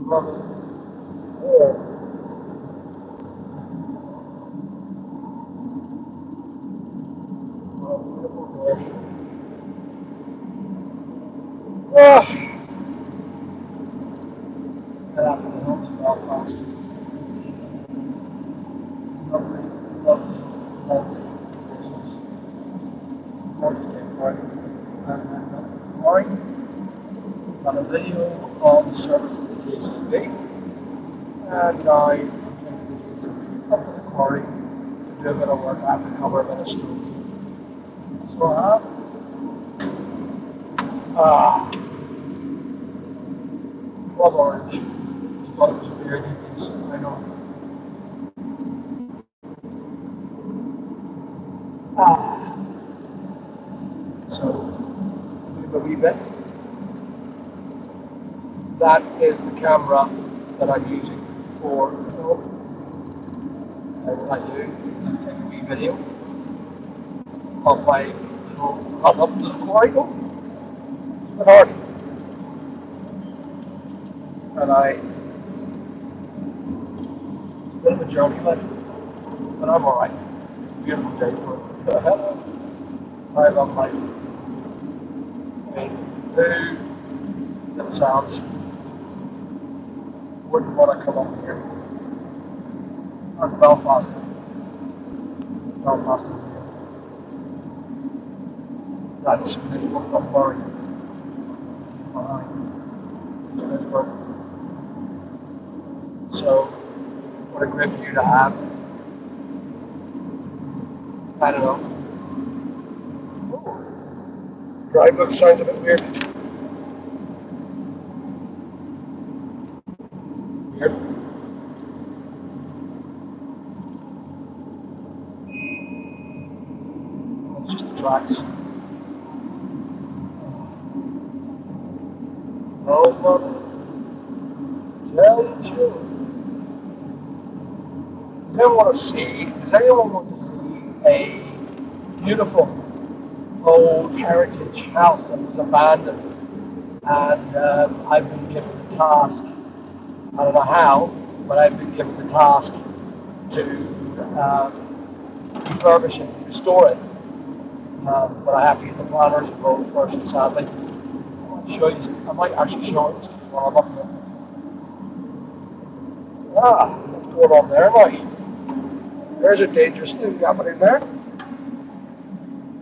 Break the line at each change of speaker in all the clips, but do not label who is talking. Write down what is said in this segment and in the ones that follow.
Head out for the hills of Belfast. Lovely, lovely, lovely business. Gorgeous day for it. And Quarry got a video on the service of the JCB, and now I'm taking the JCB up to the quarry to do a bit of work. I have to cover a bit of stone. So I have. Club orange. You thought it was a very good piece. I know. So, move a wee bit. That is the camera that I'm using for film. And what I do is I take a wee video of my little run up to the quarry. Oh, it's a bit hard. And it's a bit of a journey, like, but I'm alright. It's a beautiful day for it. I love life. Little sounds. Wouldn't want to come up here. That's Belfast. Belfast over here. That's Facebook, don't worry. It's Facebook. So, what a great view to have. I don't know. Drive book sounds a bit weird. Weird. It's just the tracks. Oh, mother, tell the children. Does anyone want to see a beautiful old heritage house that was abandoned? And I've been given the task, I don't know how, but I've been given the task to refurbish it, restore it. But I have to get the planners involved first, sadly. I might actually show it while I'm up here. What's going on there, mate? There's a dangerous thing happening there.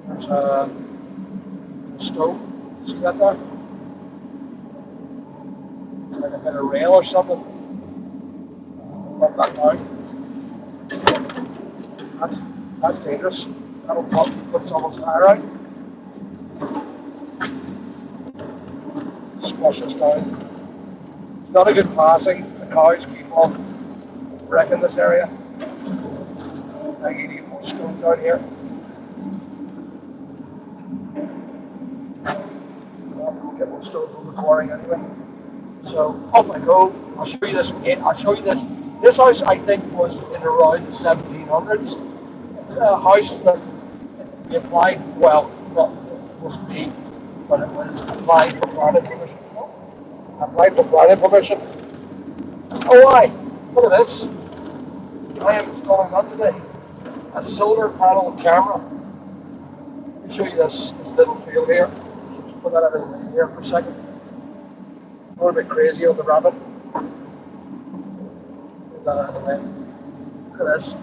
There's a stone. See that there? It's like a bit of rail or something. Flip that down. That's dangerous. That'll put someone's tire out. Squash this down. It's not a good passing. The cows keep on wrecking this area. I need to get more stone down here. I'll get more stone from the quarry anyway. So up I go. I'll show you this again. I'll show you this. This house I think was in around the 1700s. It's a house that we applied, well, not supposed to be, but it was applied for planning permission. Applied for planning permission. Oh, why? Look at this. I am installing that today. A solar panel camera. Let me show you this little field here. Just put that out of the way here for a second. A little bit crazy on the rabbit. Put that out of the way. Look at this.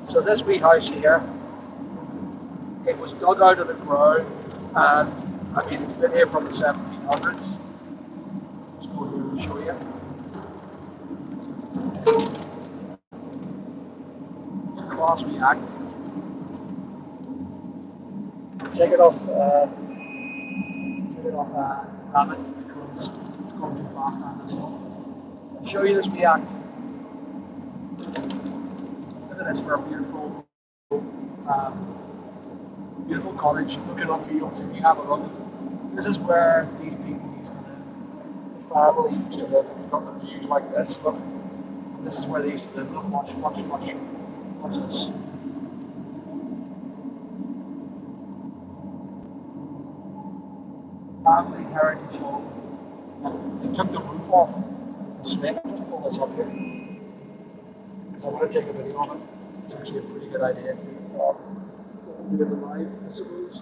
So this wee house here, it was dug out of the ground, and I mean it's been here from the 1700s. Let's go here and show you. It's a class we act. Take it off rabbit because it's going too fast down this hill. I'll show you this wee act. Look at this for a beautiful beautiful cottage looking up fields. If you have a look, this is where these people used to live. The family used to live. You've got the views like this. Look, this is where they used to live. Look, watch this. Family heritage home. They took the roof off. The snake. Just pull this up here. I'm going to take a video of it. It's actually a pretty good idea. Do it live, I suppose.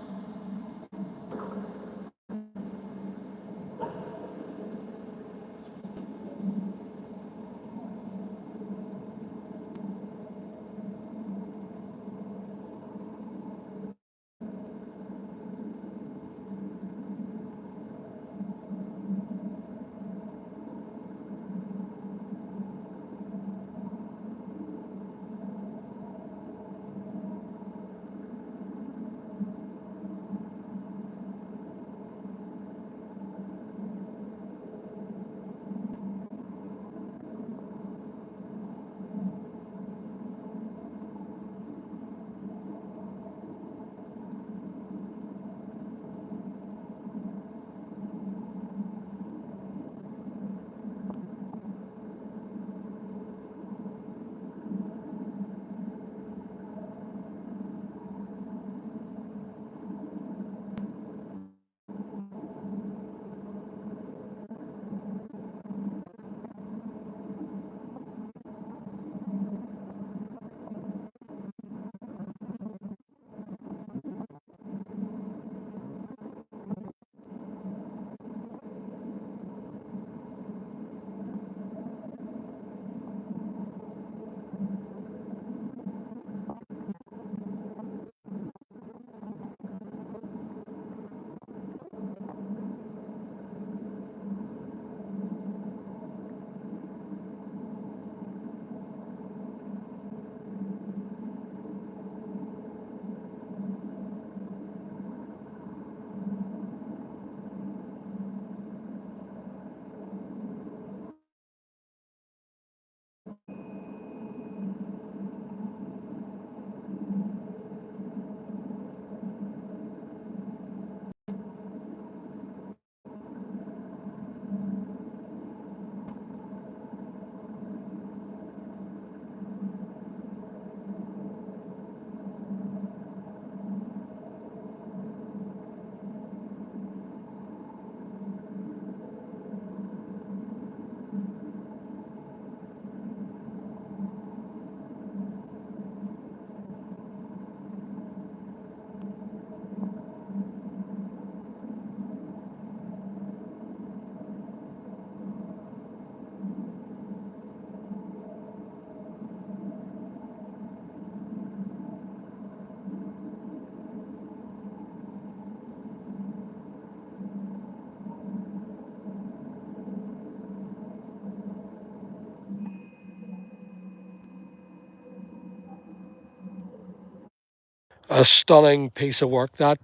A stunning piece of work that.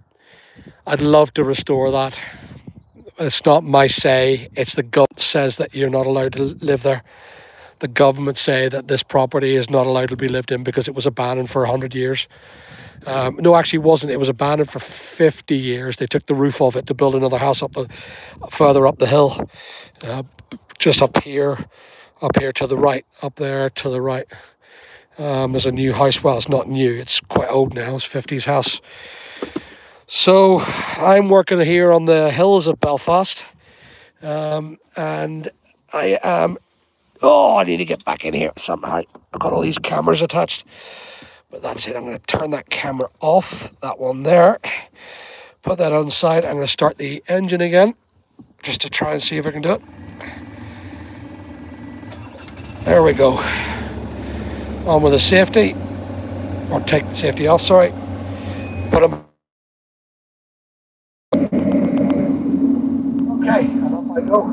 I'd love to restore that. It's not my say, it's the government says that you're not allowed to live there. The government say that this property is not allowed to be lived in because it was abandoned for 100 years. No, actually, it wasn't. It was abandoned for 50 years. They took the roof off it to build another house further up the hill, just up here to the right, up there to the right. There's a new house. Well, it's not new. It's quite old now. It's 50s house. So I'm working here on the hills of Belfast, and I am. Oh, I need to get back in here somehow. I've got all these cameras attached, but that's it. I'm going to turn that camera off. That one there. Put that on the side. I'm going to start the engine again, just to try and see if I can do it. There we go. On with the safety, or take the safety off. Sorry. Put them. Okay, and off I go.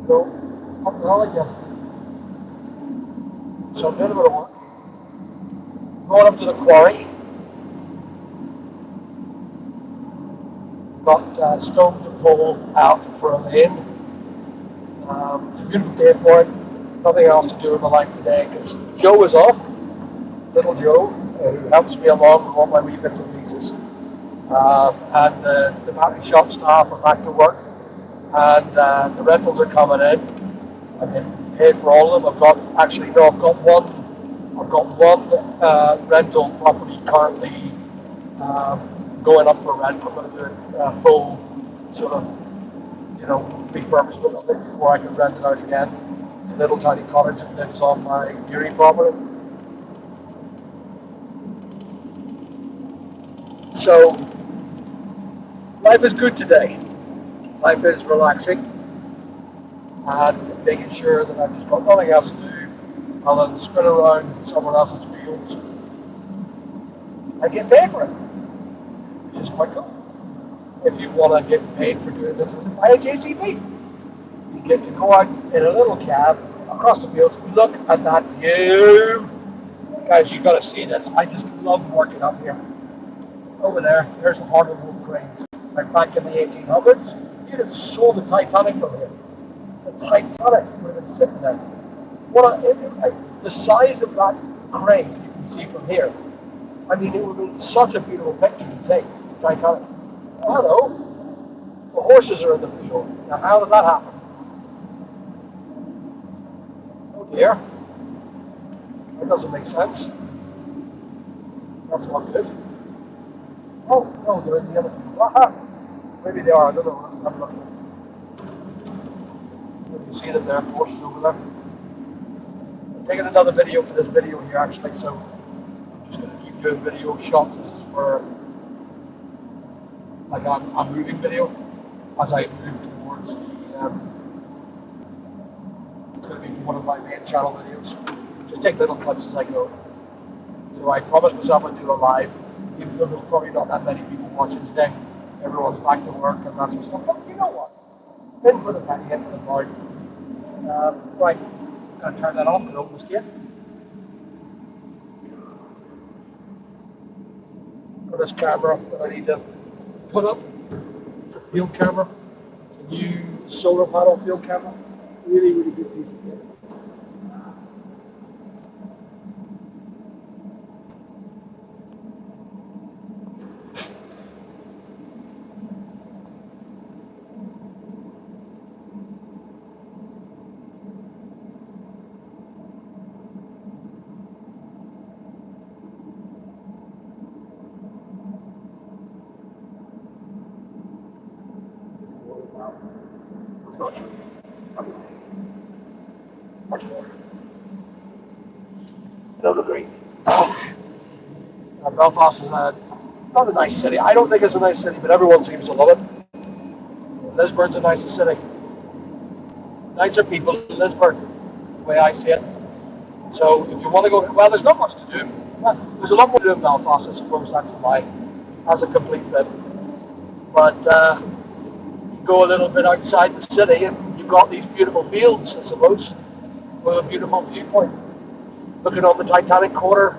Go up the hill again. So I'm doing a bit of work. Going up to the quarry. Got stone to pull out for a lane. It's a beautiful day for it. Nothing else to do in my life today because Joe is off. Little Joe, who helps me along with all my wee bits and pieces. And the battery shop staff are back to work. And the rentals are coming in. I've been paid for all of them. I've got one rental property currently going up for rent. I'm going to do a full sort of refurbishment of it before I could rent it out again. It's a little tiny cottage that lives on my Quarry property. So life is good today. Life is relaxing and making sure that I've just got nothing else to do other than spin around someone else's fields and get paid for it, which is quite cool. If you want to get paid for doing this by a JCB, you get to go out in a little cab across the fields. Look at that view. Guys, you've got to see this. I just love working up here. Over there's the heart of the cranes. Like back in the 1800s, you'd have sold the Titanic from here. The Titanic would have been sitting there. The size of that crane you can see from here. I mean, it would be such a beautiful picture to take, the Titanic. Hello, the horses are in the field. Now, how did that happen? Oh dear, that doesn't make sense. That's not good. Oh, no, they're in the other field. Aha! Maybe they are, I don't know. I'm looking. You see them there, horses over there. I'm taking another video for this video here, actually, so I'm just going to keep doing video shots. This is for like a moving video as I move towards the. It's going to be one of my main channel videos. Just take little clips as I go. So I promised myself I'd do a live, even though there's probably not that many people watching today. Everyone's back to work and that sort of stuff. But you know what? In for the penny, in for the pound. Right, I'm going to turn that off and open this gate. For this camera that I need to put up, it's a field camera, a new solar panel field camera. Really, really good piece of kit. Not true. Much more. Another green. Belfast is not a nice city. I don't think it's a nice city, but everyone seems to love it. Lisburn's a nicer city. Nicer people in Lisburn, the way I see it. So if you want to go, well, there's not much to do. There's a lot more to do in Belfast, I suppose that's the lie. As a complete bit. But you go a little bit outside the city and you've got these beautiful fields, I suppose, with a beautiful viewpoint. Looking on the Titanic quarter,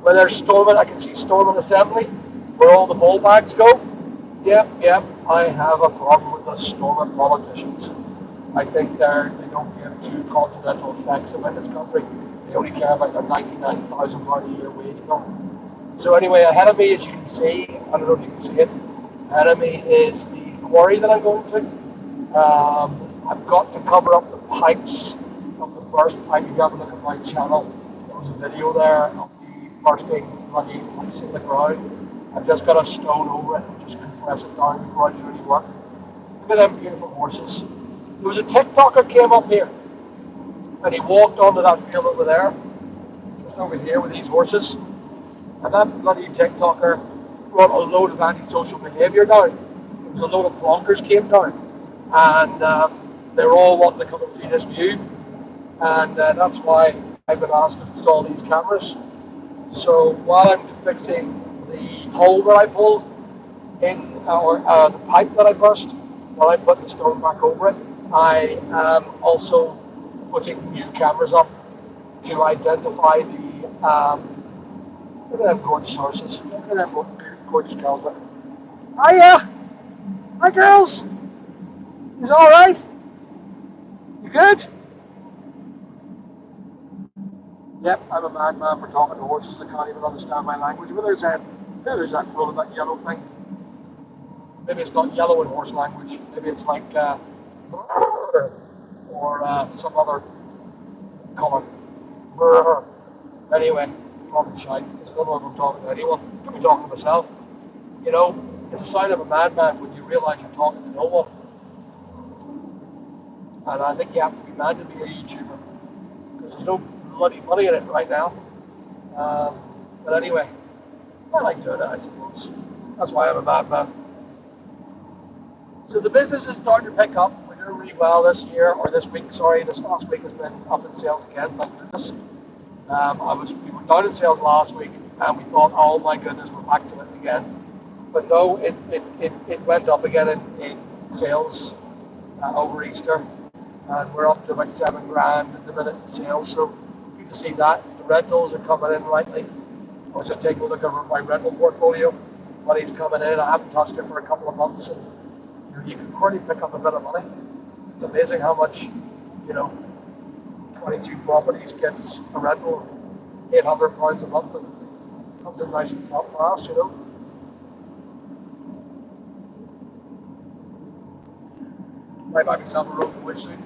where there's Stormont, I can see Stormont Assembly, where all the ball bags go. Yep, I have a problem with the Stormont politicians. I think they don't give two continental effects about this country. They only care about their £99,000 a year wage bill. So anyway, ahead of me, as you can see, I don't know if you can see it, ahead of me is the quarry that I'm going to. I've got to cover up the pipes of the burst pipe. You have a look at my channel. There was a video there of the bursting bloody pipes in the ground. I've just got a stone over it and just compress it down before I do any work. Look at them beautiful horses. There was a TikToker came up here and he walked onto that field over there, just over here with these horses. And that bloody TikToker brought a load of antisocial behaviour down. There was a load of plonkers came down. And they were all wanting to come and see this view. And that's why I've been asked to install these cameras. So while I'm fixing the hole that I pulled in, or the pipe that I burst, while I put the stone back over it, I am also putting new cameras up to identify the, look at them gorgeous horses, look at them gorgeous girls. Hiya! Hi girls! Is all right? You good? Yep, I'm a madman for talking to horses that can't even understand my language. But there's that full of that yellow thing. Maybe it's not yellow in horse language. Maybe it's like or some other colour. Anyway, talking shite. I don't know if I'm talking to anyone. I could be talking to myself. You know, it's a sign of a madman when you realise you're talking to no one. And I think you have to be mad to be a YouTuber because there's no bloody money in it right now. Um, but anyway, I like doing it, I suppose. That's why I'm a madman. So the business is starting to pick up. We're doing really well this year, or this week, sorry. This last week has been up in sales again, thank goodness. We were down in sales last week, and we thought, oh my goodness, we're back to it again. But no, it went up again in sales over Easter, and we're up to about $7,000 at the minute in sales. So good to see that. The rentals are coming in lightly. I was just taking a look at my rental portfolio. Money's coming in. I haven't touched it for a couple of months, and you can already pick up a bit of money. It's amazing how much, 22 properties gets a rental of £800 a month, and something nice and top class. Might buy myself a Rolls Royce soon.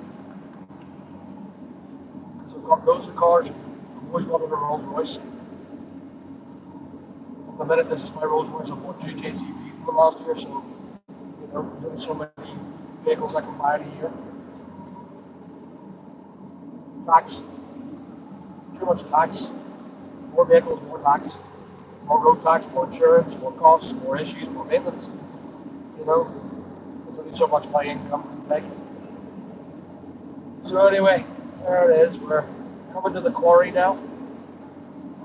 So I've got loads of cars. I've always wanted a Rolls Royce. At the minute, this is my Rolls Royce. I've bought 2 JCBs in the last year, so there's only so many vehicles I can buy in a year. Tax. Too much tax. More vehicles, more tax. More road tax, more insurance, more costs, more issues, more maintenance. There's only so much my income can take. So anyway, there it is. We're coming to the quarry now.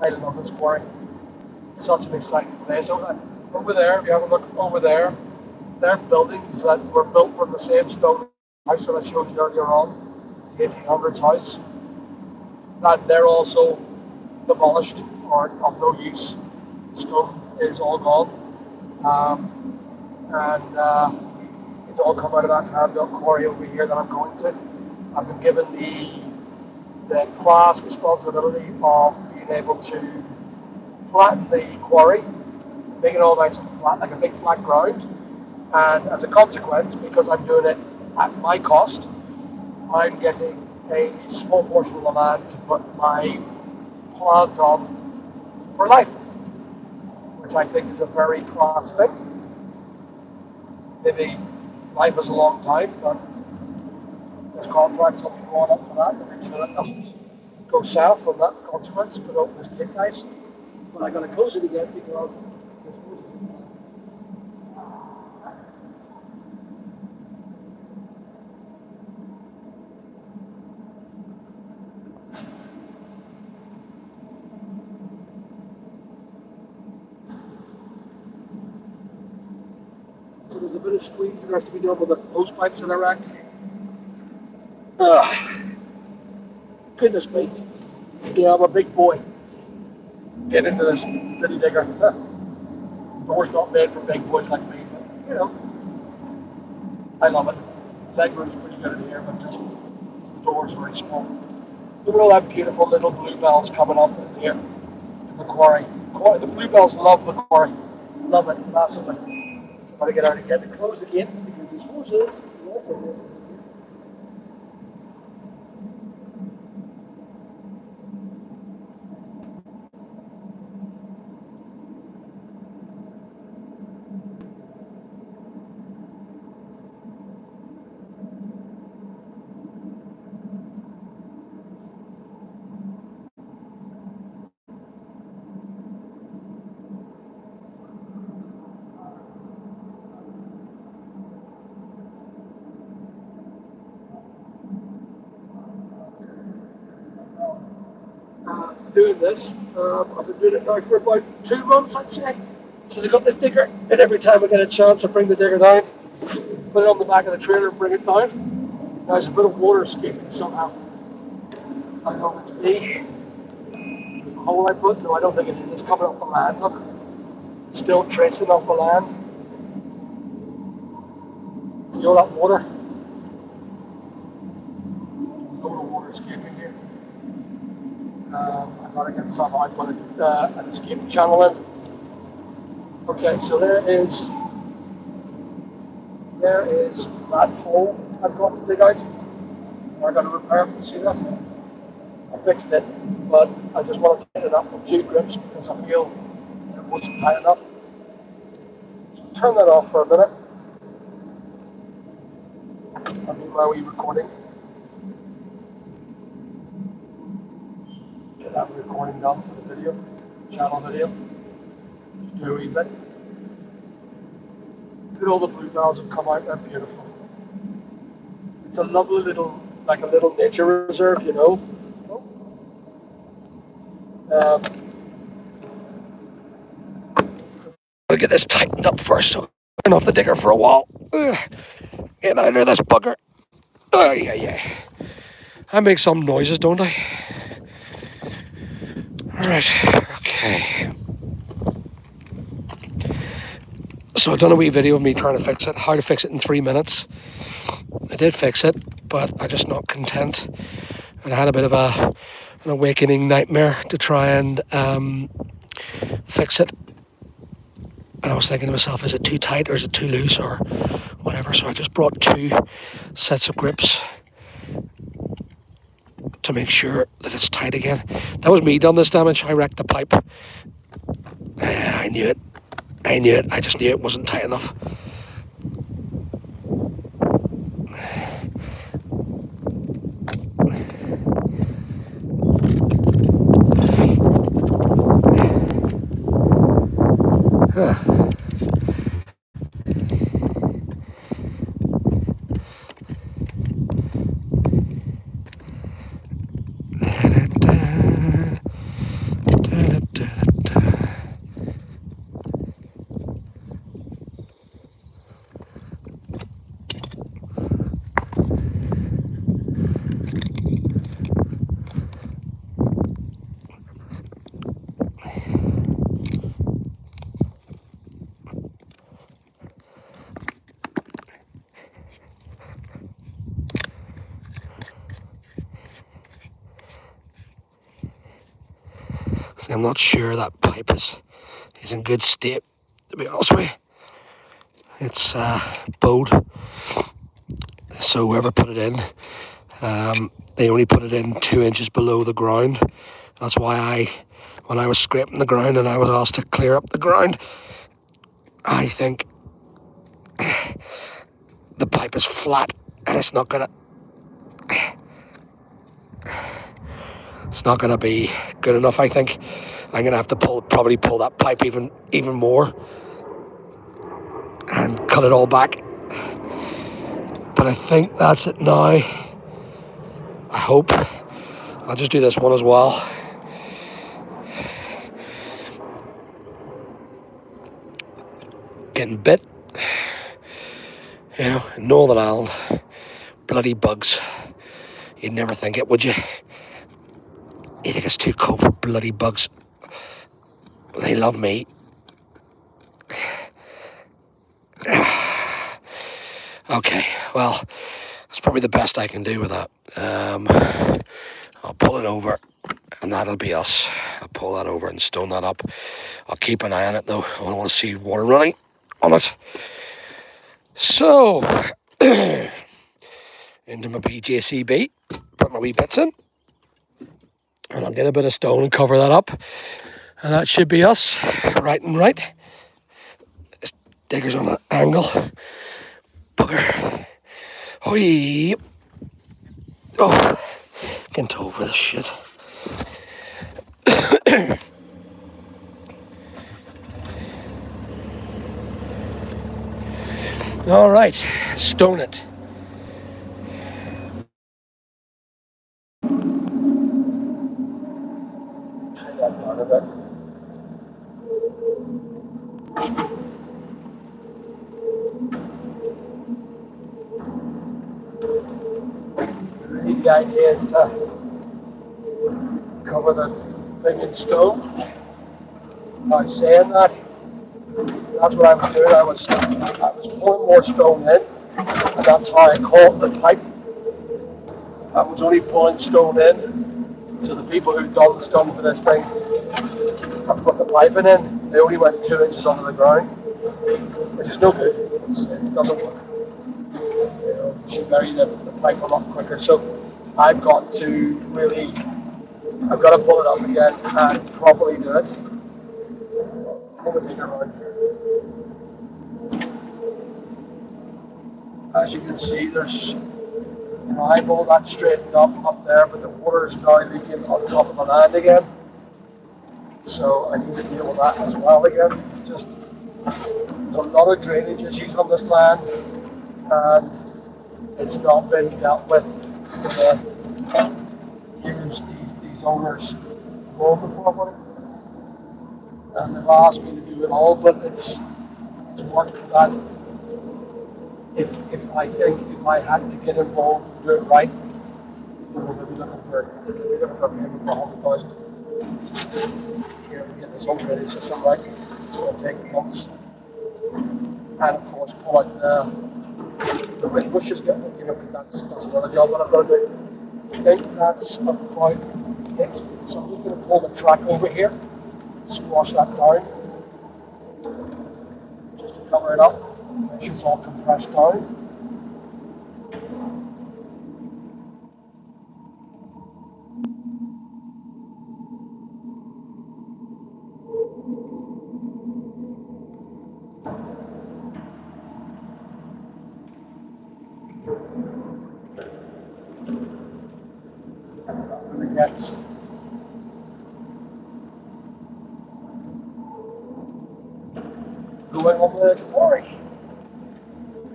I love this quarry. It's such an exciting place. Over there, if you have a look over there, they're buildings that were built from the same stone house that I showed you earlier on, the 1800s house. And they're also demolished or of no use. The stone is all gone. And it's all come out of that hand-built quarry over here that I'm going to. I've been given the class responsibility of being able to flatten the quarry, make it all nice and flat, like a big flat ground. And as a consequence, because I'm doing it at my cost, I'm getting a small portion of the land to put my plant on for life, which I think is a very class thing. Maybe life is a long time, but there's contracts will be drawn up for that to make sure that doesn't go south from that consequence. But open this gate, guys. But I gotta close it again because so there's a bit of squeeze that has to be done with the hose pipes that are wrecked. Goodness me. Yeah, I'm a big boy. Get into this little digger. The door's not made for big boys like me, but I love it. Leg room's pretty good in here, but just the door's very small. Look at all that beautiful little bluebells coming up in here in the quarry. The bluebells love the quarry. Love it massively. So I'm going to get out again to close again because these horses. Doing this. I've been doing it now for about 2 months, I'd say. Since I got this digger, and every time I get a chance, I bring the digger down, put it on the back of the trailer, and bring it down. Now there's a bit of water escaping somehow. I don't know if it's me. There's a hole I put. No, I don't think it is. It's coming off the land. Look, it's still tracing off the land. See all that water? There's a lot of water escaping here. I've got to get somehow I put an escape channel in. Okay, so there is that hole I've got to dig out. I'm going to repair it. See that? I fixed it, but I just want to tighten it up with 2 grips because I feel it wasn't tight enough. So turn that off for a minute. I'll do my wee recording. Get that recording done for the video, channel video. Just do a wee bit. Look at all the bluebells have come out, they're beautiful. It's a lovely little, like a little nature reserve, you know. I'll get this tightened up first, so turn off the digger for a while. Get out of this bugger. Oh, yeah. I make some noises, don't I? Alright, okay. So I've done a wee video of me trying to fix it, how to fix it in 3 minutes. I did fix it, but I'm just not content. And I had a bit of an awakening nightmare to try and fix it. And I was thinking to myself, is it too tight or is it too loose or whatever? So I just brought 2 sets of grips to make sure that it's tight again. That was me done this damage. I wrecked the pipe. I knew it. I just knew it wasn't tight enough. See, I'm not sure that pipe is in good state, to be honest with you. It's bowed, so whoever put it in, they only put it in 2 inches below the ground. That's why when I was scraping the ground and I was asked to clear up the ground, I think the pipe is flat and it's not gonna be good enough. I think I'm gonna have to probably pull that pipe even more and cut it all back. But I think that's it now. I hope. I'll just do this one as well. Getting bit. You know, in Northern Ireland, bloody bugs. You'd never think it, would you? You think it's too cold for bloody bugs. They love me. Okay, well, that's probably the best I can do with that. I'll pull it over and that'll be us. I'll pull that over and stone that up. I'll keep an eye on it though. I don't want to see water running on it. So, into my JCB, put my wee bits in, and I'll get a bit of stone and cover that up. And that should be us, right and right. This digger's on an angle. Bugger. Oh, yep. Oh, getting over this shit. All right, stone it. Turn that down a bit. The idea is to cover the thing in stone. By saying that, that's what I was doing. I was pulling more stone in, and that's how I caught the pipe. I was only pulling stone in, so the people who've done the stone for this thing have put the piping in. They only went 2 inches under the ground, which is no good. It doesn't work. You know, you should bury the pipe a lot quicker. So I've got to pull it up again and properly do it. Pull the digger around here. As you can see, there's You know, I've all that straightened up there, but the water is now leaking on top of the land again. So I need to deal with that as well again. It's just there's a lot of drainage issues on this land, and it's not been dealt with for the years these owners own the property. And they've asked me to do it all, but it's work that if I think if I had to get involved and do it right, we're going to be looking for a payment for 100,000. Here we get this whole drainage system right. It's going to take months, and of course pull out the ring bushes. You know, that's another job that I've got to do. I think that's about it. So I'm just going to pull the track over here, squash that down, just to cover it up. Make sure it's all compressed down. And it gets going on the quarry.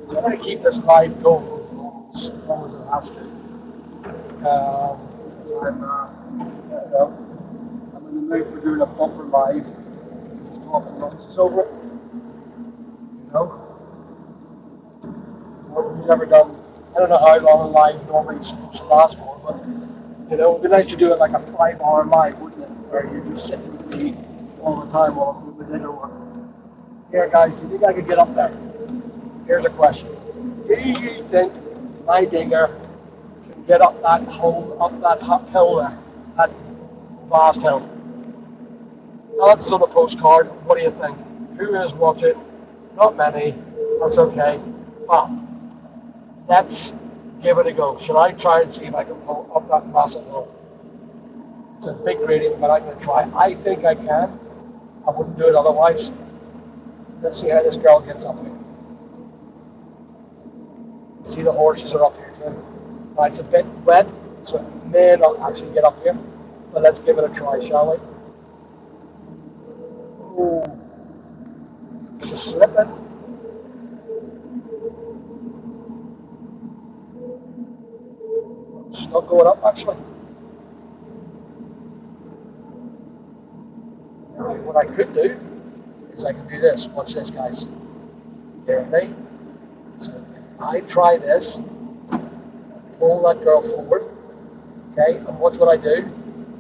I'm going to keep this live going as long as it has to. I'm in the mood for doing a bumper live, just talking nonsense over it. You know, who's ever done? I don't know how long a live normally is supposed to last for, but you know, it'd be nice to do it like a 5-hour live, wouldn't it? Where you're just sitting with me all the time while I'm doing the digger work. Here, guys, do you think I could get up there? Here's a question. Do you think my digger can get up that hole, up that hill there, that vast hill? Now, that's on the postcard. What do you think? Who is watching? Not many. That's okay. But let's give it a go. Should I try and see if I can pull up that massive hill? It's a big gradient, but I'm going to try. I think I can. I wouldn't do it otherwise. Let's see how this girl gets up here. See, the horses are up here too. Now, it's a bit wet, so it may not actually get up here. But let's give it a try, shall we? Ooh, she's slipping. She's not going up, actually. Right, what I could do is I can do this. Watch this, guys. Here with me. So if I try this, pull that girl forward, okay, and watch what I do.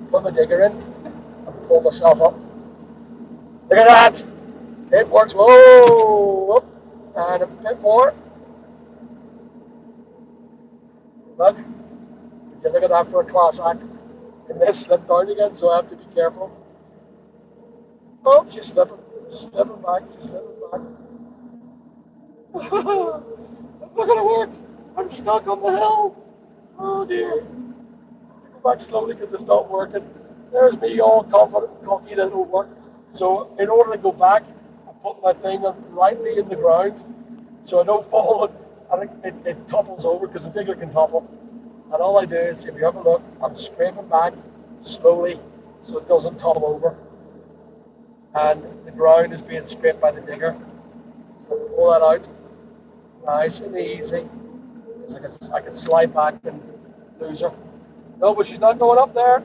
Put my digger in and pull myself up. Look at that! It works. Whoa! Up. And a bit more. Look. You look at that for a class act. And then slip down again, so I have to be careful. Oh, she's slipping. She's slipping back. She's slipping back. That's not going to work. I'm stuck on the hill. Oh dear. Go back slowly because it's not working. There's me all confident, cocky that it'll work. So in order to go back, I put my thing lightly in the ground so I don't fall and it topples over because the digger can topple. And all I do is, if you have a look, I'm scraping back slowly so it doesn't topple over. And the ground is being scraped by the digger. So I pull that out, nice and easy. So I can slide back and lose her. No, but she's not going up there.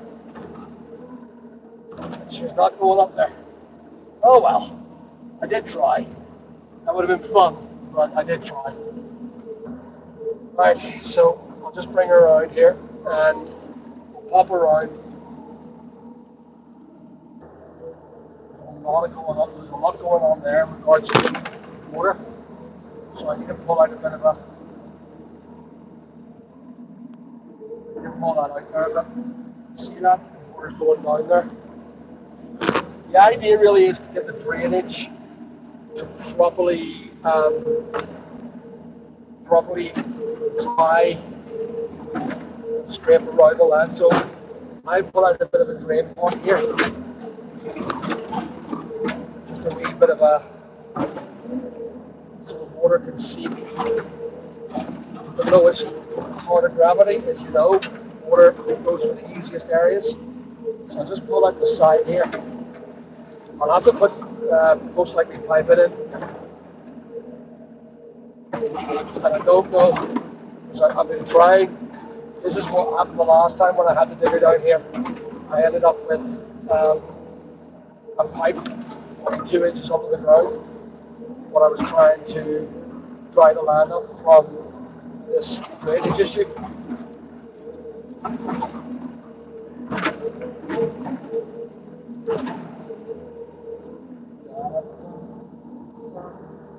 She's not going up there. Oh well, I did try. That would have been fun, but I did try. Right, so I'll just bring her around here and we'll pop her around. There's a lot going on there in regards to the water. So I need to pull out a bit of a. I can pull that out there a bit. See that? The water's going down there. The idea really is to get the drainage to properly dry, scrape around the land. So I pull out a bit of a drain pond here. Just a wee bit of a, so the water can seep the lowest part of gravity, as you know. Water goes for the easiest areas. So I'll just pull out the side here. I'll have to put most likely pipe it in. And I don't know, because I've been trying. This is what happened the last time when I had to dig it down here. I ended up with a pipe 2 inches under the ground when I was trying to dry the land up from this drainage issue.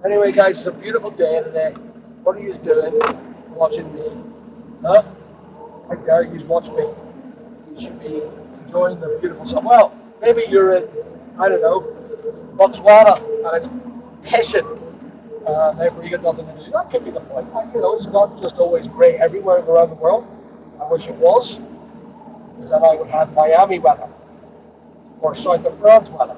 Anyway, guys, it's a beautiful day today. What are you doing? Watching me? Huh? Right there, you watch me. You should be enjoying the beautiful sun. Well, maybe you're in, I don't know, Botswana, and it's pissing. Therefore, you got nothing to do. That could be the point. You know, it's not just always grey everywhere around the world. I wish it was, because then I would have Miami weather or south of France weather.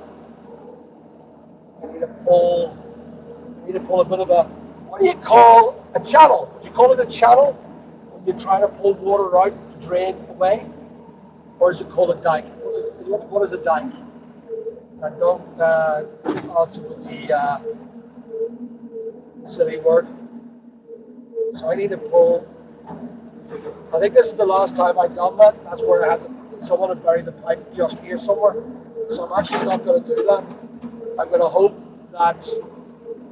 I need to pull a bit of a, what do you call a channel? Do you call it a channel when you're trying to pull water out to drain away? Or is it called a dike? What is a dike? I don't answer with the silly word. So I need to pull. I think this is the last time I've done that. That's where I had to, someone had buried the pipe just here somewhere. So I'm actually not going to do that. I'm going to hope that,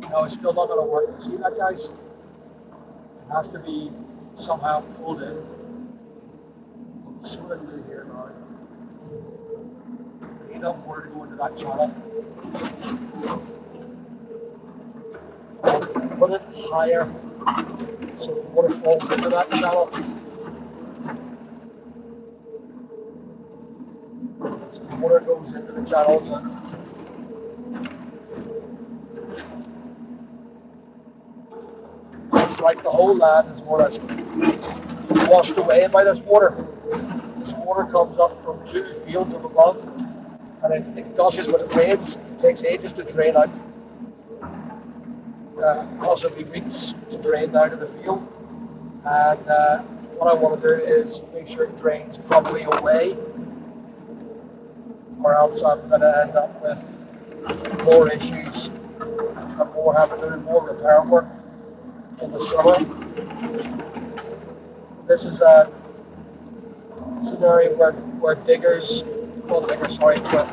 no, it's still not going to work. See that, guys? It has to be somehow pulled in. So what do I do here now? I need enough water to go into that channel. Put it higher so the water falls into that channel. So the water goes into the channels and it's like the whole land is more or less washed away by this water. This water comes up from 2 fields up above and it gushes when it rains. It takes ages to drain out. Possibly weeks to drain down to the field. And what I want to do is make sure it drains properly away, or else I'm going to end up with more issues and more having to do more repair work in the summer. This is an area where where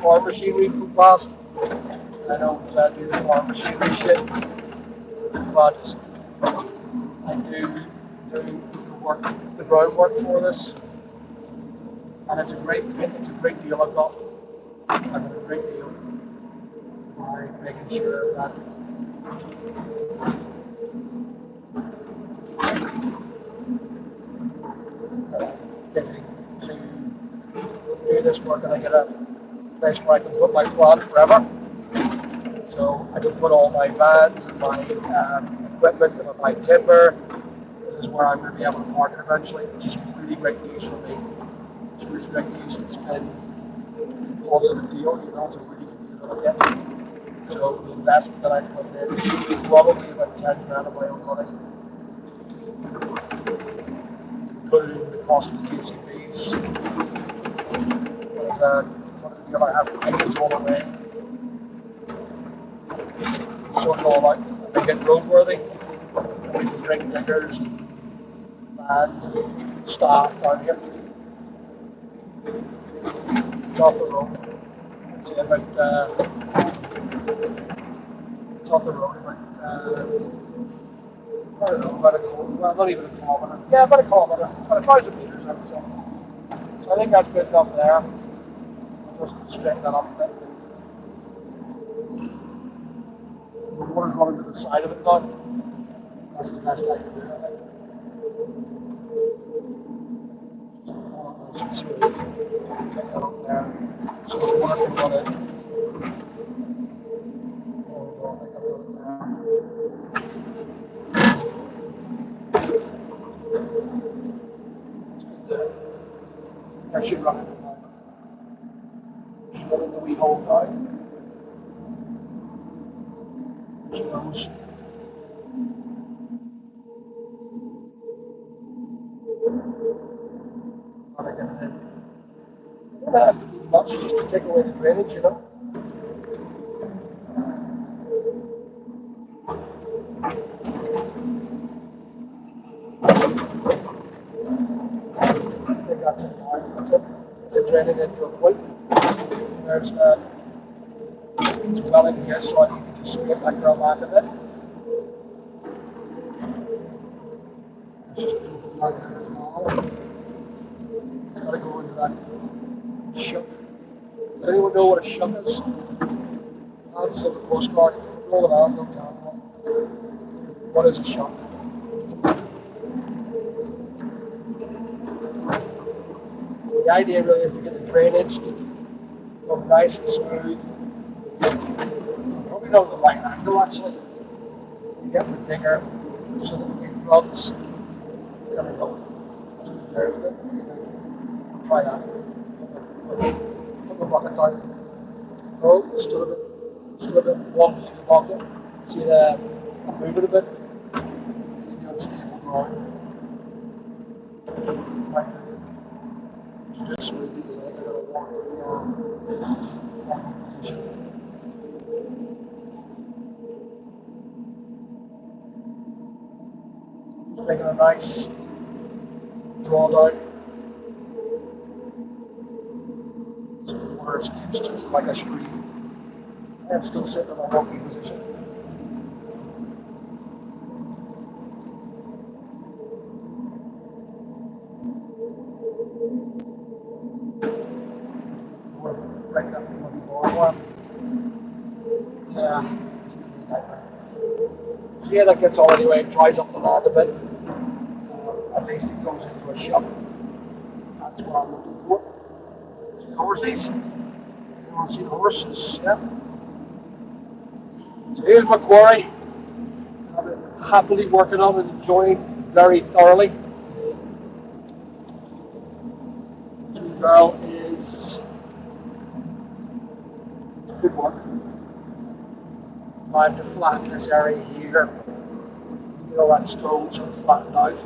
farm machinery go past. I don't do the farm machinery shit, but I do the groundwork for this, and it's a great deal I've got. I've got a great deal by making sure that getting to do this work, and I get a place where I can put my plant forever. So I can put all my vans and my equipment and my timber. This is where I'm going to be able to park it eventually, which is really great news for me. It's really great news. It's been a positive deal, you know, it's a really good deal that I'm getting. So the investment that I put in is probably about 10 grand of my own money, including the cost of the JCBs. What is the deal I have to take this all away? Sort it all out, make it roadworthy. We can bring diggers and vans and staff down here. It's off the road. It's about it's off the road about I don't know, well, not even a kilometre. Yeah, about a kilometre, about 1,000 metres, I would say. So I think that's good enough there. I'll just straighten that up a bit. The water's running to the side of it now. That's the best I can do, I think. Nice and smooth. Get that up there. So the water can run in. I should run it in now. Just run in the wee hole now. She knows. has to be much just to take away the drainage, you know. I think that's it now. That's it. It's draining into a point. There's it's well in here, so I need to just scrape that ground back a bit. Just like that as well. It's got to go into that shuck. Does anyone know what a shuck is? That's on the postcard. Roll it out, don't tell anyone. What is a shuck? The idea really is to get the drainage to go nice and smooth. Probably not the right angle actually. You get the digger so that it runs. There we go. There's it. Try that. Put the bucket down. Oh, still a bit wonky in the bucket. See the move it a bit. Maybe on stable ground. Right there. Just smoothly because I think I'm going to walk the position. Just making a nice drawdown. So the water escapes just like a stream. I'm still sitting in a walking position. We're breaking up the bloody board one. Yeah. So yeah, that gets all anyway, it dries up the land a bit. At least it goes into a shop. That's what I'm looking for. See the horses? You want to see the horses? Yeah. So here's my quarry. I've been happily working on it, enjoying very thoroughly. This wee girl is good work. Time to flatten this area here. You know, that stone sort of flattened out.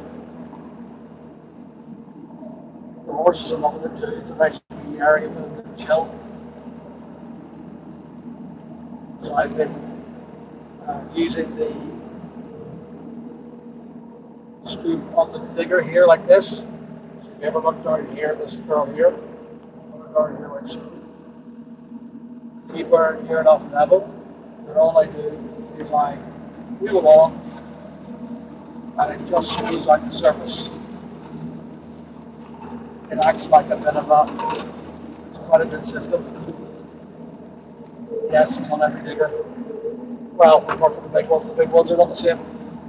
The horses are loving it too. It's a nice wee area for them to chill. So I've been using the scoop on the digger here like this. So if you ever look down here, this girl here, look down here like so. Keep her near enough level, and all I do is I wheel along and it just smooths out the surface. It acts like a bit of a, it's quite a good system. Yes, it's on every digger. Well, apart from the big ones are not the same.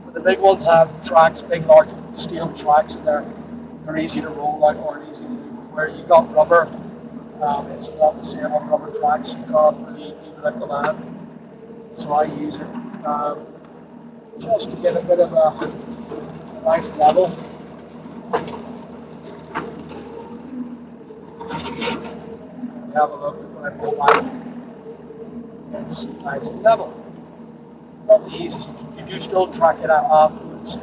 But the big ones have tracks, big large steel tracks, and they're easy to roll out or easy to move. Where you got rubber, it's not the same on rubber tracks. You can't really leave it at the land. So I use it just to get a bit of a nice level. Have a look when I pull back. It's nice and level. Not the easiest. You do still track it out afterwards.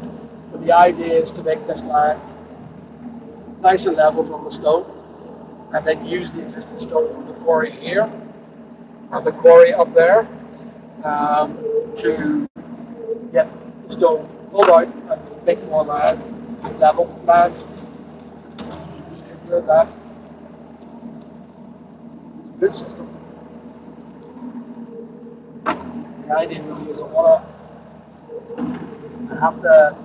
But the idea is to make this line nice and level from the stone, and then use the existing stone from the quarry here and the quarry up there to get the stone pulled out and make more land, level land. So you're that. Good system. The idea really is I have to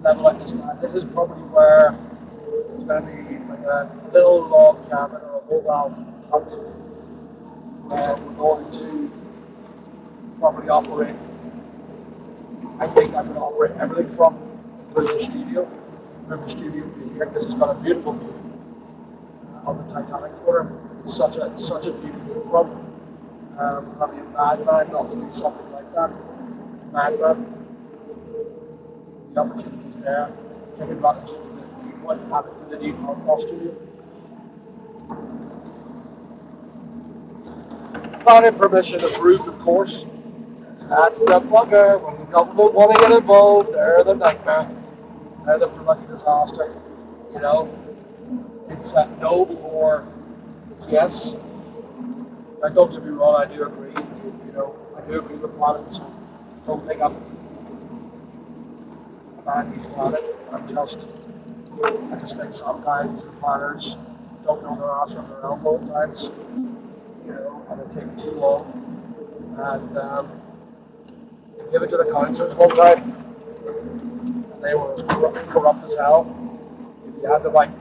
level out this land. This is probably where it's going to be like a little log cabin or a mobile hut where we're going to probably operate. I think I'm going to operate everything from the studio. The studio will be here because it's got a beautiful view of the Titanic quarter. It's such a view to go from. I'd be a madman not to do something like that. Madman. The opportunity's there. Take advantage of the new one, have it for the new podcast studio. Planning permission approved, of course. That's the bugger. When the government want to get involved, they're the nightmare. They're the bloody disaster. You know, it's no before yes. Now, don't get me wrong, I do agree. You know, I do agree with planning, so don't think I'm bad at planning. I just think sometimes the planners don't know their ass from their elbow at times, you know, and it takes too long. And they give it to the councillors one time, and they were as corrupt as hell. If you had the right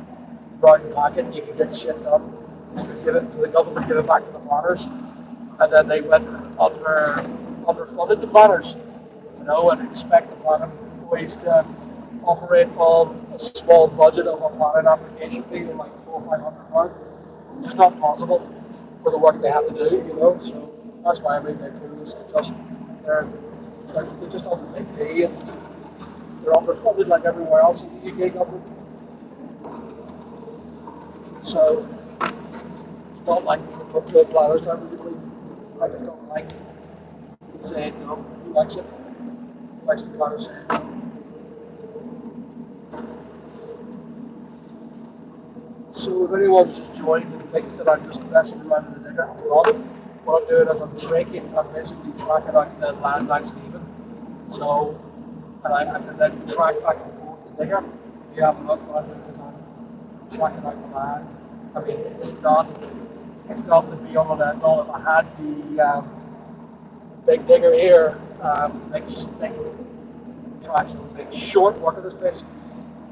brown packet, you could get shit done. You could give it to the government, give it back to the planners, and then they went underfunded the planners, you know, and expect the planning employees to operate on a small budget of a planning application fee of like £400 or £500. It's just not possible for the work they have to do, you know. So that's why I made their crews just they're they just on the big pay and they're underfunded like everywhere else in the UK government. So it's not like the control planners don't really. I just don't like saying no. Who likes it? Who likes the planner saying no? So if anyone's just joined and think that I'm just messing around in the digger, I'm not. What I'm doing is I'm basically tracking out the land that's leaving. So, and I can then track back and forth the digger. If you have a look, what I'm doing is I'm tracking out the land. I mean, it's not the be all and end all. If I had the big digger here, makes tracks would make short work of this place.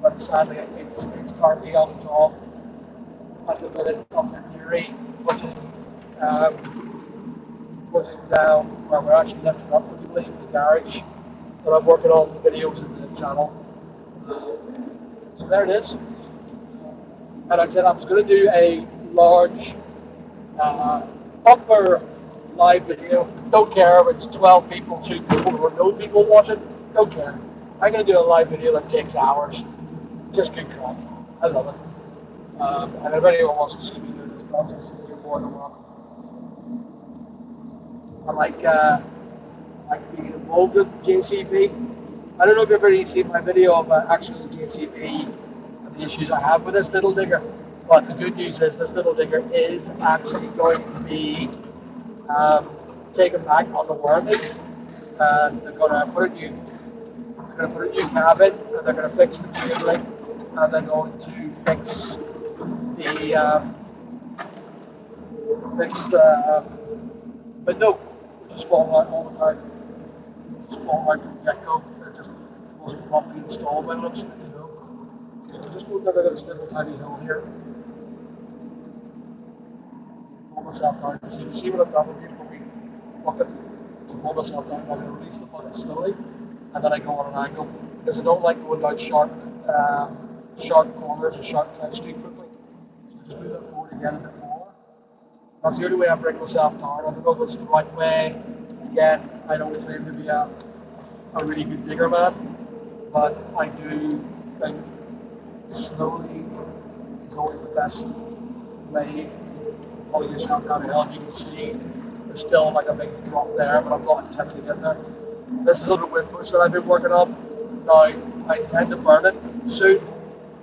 But sadly, it's currently on the job at the minute of the Quarry, um, putting down where we're actually lifting up, would you believe, the garage that I'm working on the videos in the channel. So there it is. And I said I was going to do a large upper live video. Don't care if it's 12 people, 2 people, or no people watching. Don't care. I'm going to do a live video that takes hours. Just good crack. I love it. And if anyone wants to see me do this nonsense, you're more than welcome. I like being involved with JCB. I don't know if you've already seen my video of actually JCB and the issues I have with this little digger. But the good news is this little digger is actually going to be taken back on the warranty. And they're going to put a new cab in, and they're going to fix the cabling, and they're going to fix the window, which is falling out all the time. It's falling out from the get-go. It just wasn't properly installed by the looks of it, you know. So just going down this little tiny hill here. Pull myself down. So you can see what I've done with the bucket to pull myself down. I'm going to release the bucket slowly, and then I go on an angle because I don't like going down sharp corners or sharp cliffs too quickly. So I just move that forward again a bit more. That's the only way I bring myself down. I don't know if it's the right way. Again, I don't claim to be a really good digger man, but I do think slowly is always the best way to pull yourself down a hill. You can see there's still like a big drop there, but I'm not intentionally getting there. This is a little wind push that I've been working on. Now, I intend to burn it soon.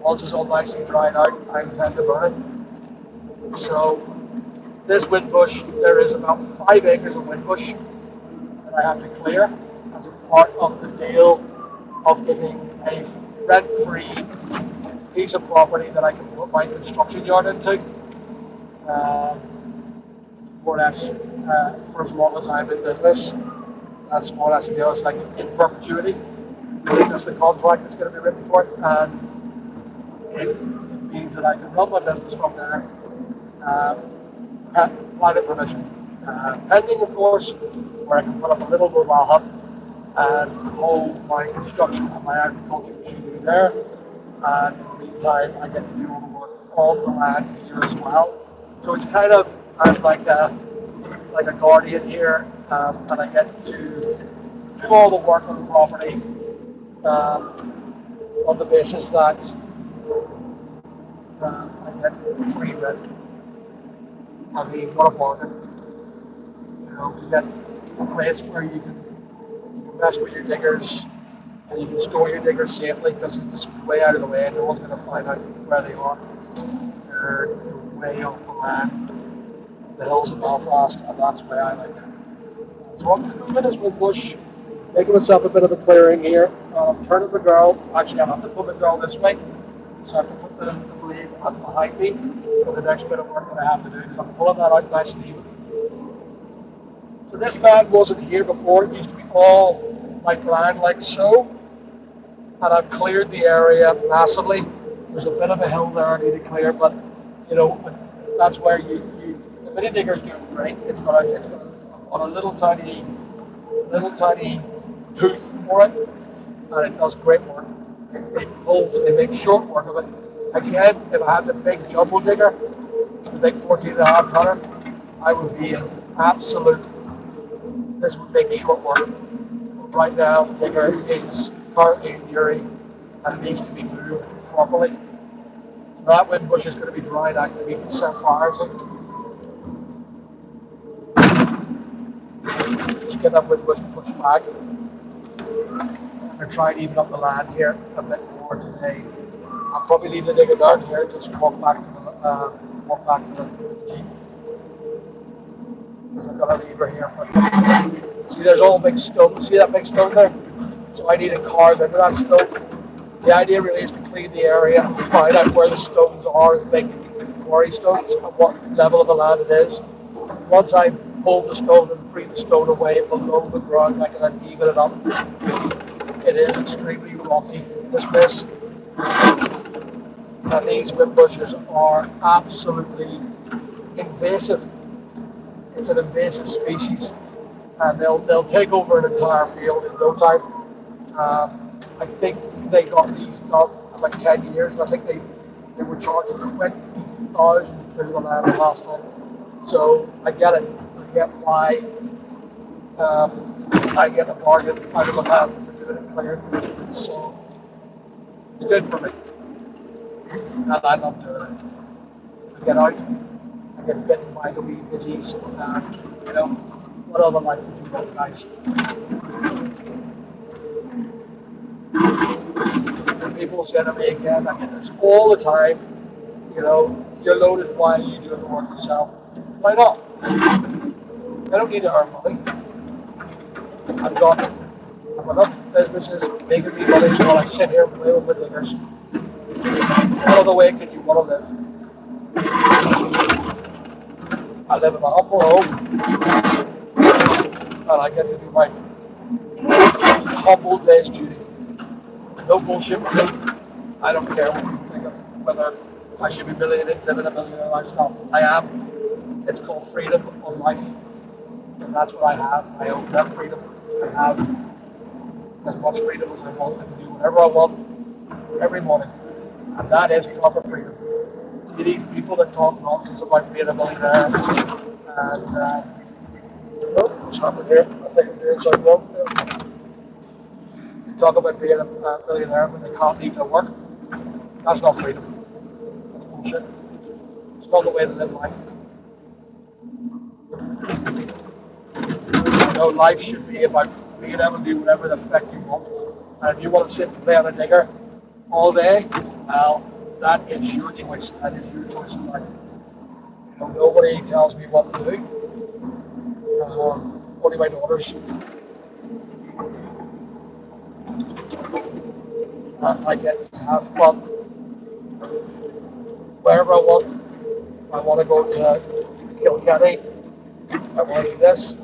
Once it's all nicely dried out, I intend to burn it. So, this wind bush, there is about 5 acres of wind bush that I have to clear as a part of the deal of getting a rent-free piece of property that I can put my construction yard into. More or less, for as long as I'm in business. That's more or less the deal. It's like in perpetuity. That's the contract that's going to be written for it, and it means that I can run my business from there. Private permission, pending, of course, where I can put up a little mobile hut and hold my construction and my agriculture machinery there. And in the meantime, I get to do all the work on the land here as well. So it's kind of I'm like a guardian here, and I get to do all the work on the property on the basis that I get free rent. I mean, what a bargain. You know, to get a place where you can mess with your diggers and you can store your diggers safely because it's way out of the way and no one's going to find out where they are. They're way off the land, the hills of Belfast, and that's where I like it. So I'm just moving this wood bush, making myself a bit of a clearing here. I'm turning the girl. Actually, I have to put the girl this way, so I have to put the blade up behind me for the next bit of work that I have to do. So I'm pulling that out nice and even. So this land wasn't here before. It used to be all like land like so, and I've cleared the area massively. There's a bit of a hill there I need to clear, but you know that's where the mini digger's doing great. It's got on a little tiny tooth for it, and it does great work. It makes short work of it. Again, if I had the big jumbo digger, the big 14.5 tonner, I would be an absolute. This would make short work. Right now, the digger is currently in Uri and it needs to be moved properly. So that wind bush is going to be dried out and we can set fire to. Just get that wind bush pushed back. I'm going to try and even up the land here a bit more today. I'll probably leave the digger down here and just walk back to the Jeep. Because I've got a lever here for it. See, there's all big stone. See that big stone there? So I need to carve into that stone. The idea really is to clean the area and find out where the stones are, the big quarry stones, and what level of the land it is. Once I pull the stone and free the stone away below the ground, I can then even it up. It is extremely rocky, this place. And these wind bushes are absolutely invasive. It's an invasive species, and they'll take over an entire field in no time. I think they got these done in like 10 years. I think they were charged 20,000 for the land last time. So I get it. I get why I get a bargain out of the land for doing it clear. So it's good for me, and I love doing it. I get out. I get bitten by the wee bitties, and you know, what other life would you want, guys? And people say to me again, I get this all the time, you know, you're loaded, why are you doing the work yourself? Why not? I don't need to earn money. I've got enough businesses making me money while I sit here and play with my diggers. What other way could you want to live? I live in a humble home, and I get to do my humble day's duty. No bullshit with me. I don't care what you think of whether I should be living a millionaire lifestyle. I am. It's called freedom of life. And that's what I have. I own that freedom. I have as much freedom as I want. I can do whatever I want every morning. And that is proper freedom. See these people that talk nonsense about being a millionaire and oh, what's happening here? I think I'm doing something wrong. They talk about being a millionaire when they can't leave their work. That's not freedom. That's bullshit. It's not the way to live life. You know, life should be about being able to do whatever the fuck you want. And if you want to sit and play on a digger all day, well, that is your choice. That is your choice in life. You know, nobody tells me what to do. Only my daughters. And I get to have fun wherever I want. I want to go to Kilkenny. I want to do this.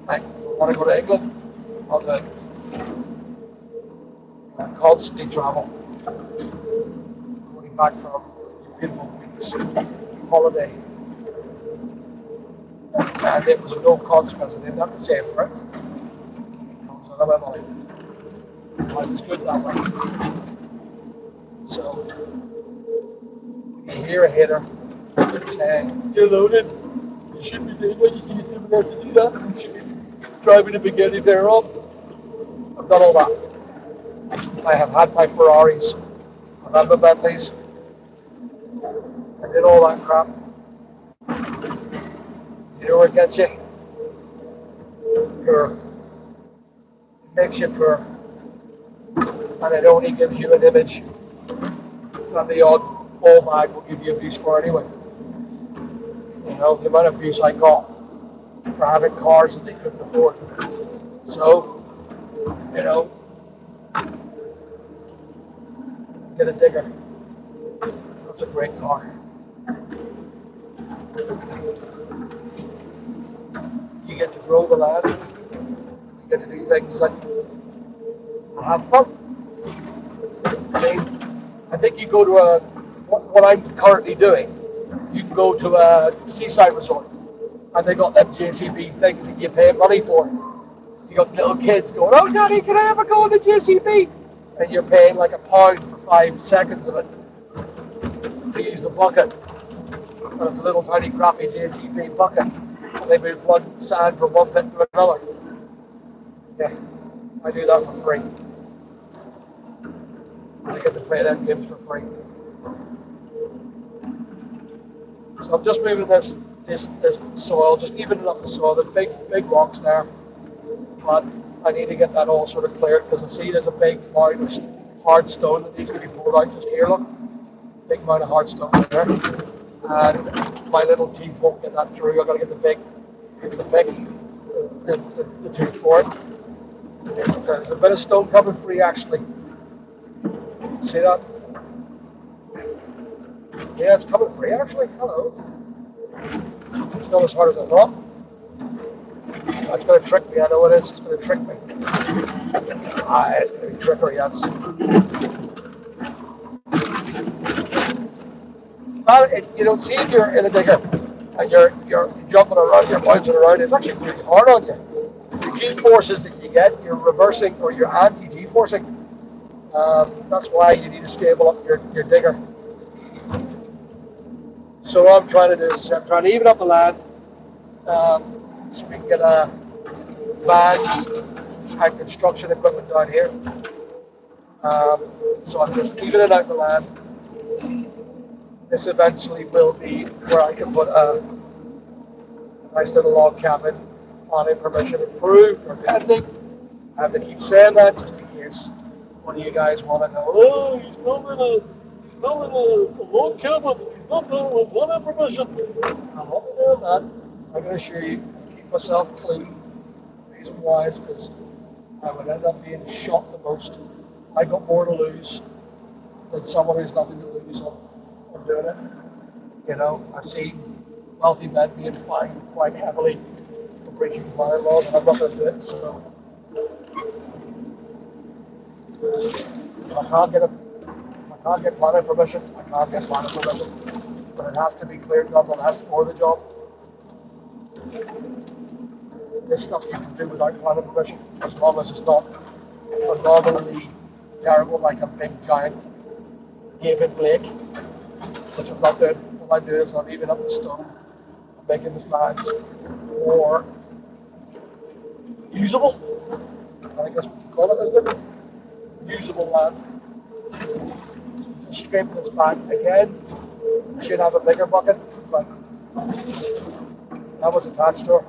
I want to go to England. I want to constantly travel. Going back from beautiful weeks holiday. And it was no consequence. I didn't have to save for it. It comes out of my money. Life is good that way. So, you hear a hater saying, you're loaded. You shouldn't be doing what you see doing there to do that. You should be driving a Bugatti Veyron. I've done all that. I have had my Ferraris. I've had my Bentleys. I did all that crap. You know where it gets you? Poor. It makes you poor. And it only gives you an image and the odd ball bag will give you abuse for anyway. You know, the amount of abuse I got for having cars that they couldn't afford. So, you know, get a digger. That's a great car. You get to grow the land. You get to do things that have fun. I mean, I think you go to what I'm currently doing, you can go to a seaside resort and they got them JCB things that you pay money for. You got little kids going, oh daddy, can I ever go on the JCB? And you're paying like £1 for 5 seconds of it to use the bucket. And it's a little tiny crappy JCB bucket. And they move one sand from one bit to another. Yeah, I do that for free. I get to play them games for free. So I'm just moving this soil, just evening up the soil. There's big rocks there, but I need to get that all sort of cleared because I see there's a big mound of hard stone that needs to be pulled out just here. Look, big mound of hard stone there, and my little teeth won't get that through. I've got to get the tooth for it. There's a bit of stone coming free actually. See that? Yeah, it's coming free actually. Hello. It's not as hard as I thought. That's going to trick me. I know it is. It's going to trick me. It's going to be trickery. You don't see if you're in a digger and you're jumping around, you're bouncing around. It's actually really hard on you. The G forces that you get, you're reversing or you're anti-G forcing. That's why you need to stable up your digger. So what I'm trying to do is I'm trying to even up the land so we can get vans and construction equipment down here. So I'm just evening out the land. This eventually will be where I can put a nice little log cabin on permission approved or pending. I have to keep saying that just in case one of you guys want to know, oh, he's building a log cabin, he's not doing it with one permission. I'm not doing that. I can assure you, keep myself clean. The reason why is because I would end up being shot the most. I got more to lose than someone who's nothing to lose on doing it. You know, I've seen wealthy men being fined quite heavily for breaching fire laws, and I'm not going to do it. So I can't get planning permission. I can't get planning permission, but it has to be cleared nonetheless for the job. This stuff you can do without planning permission, as long as it's not phenomenally terrible, like a big giant David Blake, which I'm not doing. What I'm doing is I'm even up the stone, I'm making this land more usable. I think that's what you call it, isn't it? Usable land. Just scraping this back again. I should have a bigger bucket, but that was attached to her.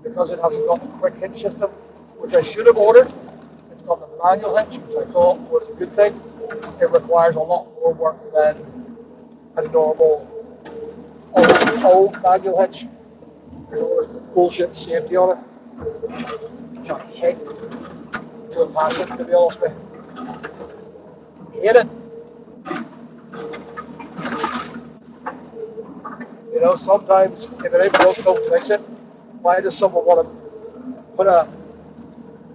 Because it hasn't got the quick hitch system, which I should have ordered, it's got the manual hitch, which I thought was a good thing. It requires a lot more work than a normal old manual hitch. There's all this bullshit safety on it, which I hate to a passion, to be honest with you. Hate it. You know, sometimes if it ain't broke, don't fix it. Why does someone want to put a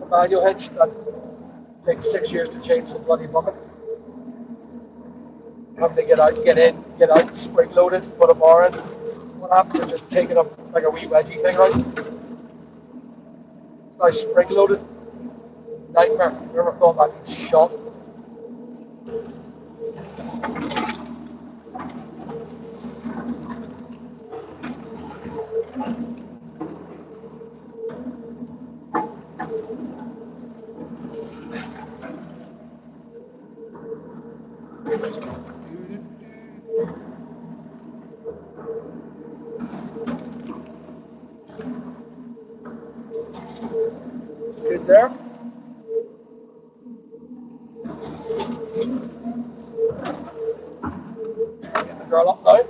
manual hitch that takes 6 years to change the bloody bucket? Having to get out, get in, get out, spring load it, put a bar in. What happened to just taking up like a wee wedgie thing, right? Now spring loaded. Nightmare. Never thought that was shot. Good there. girl up now.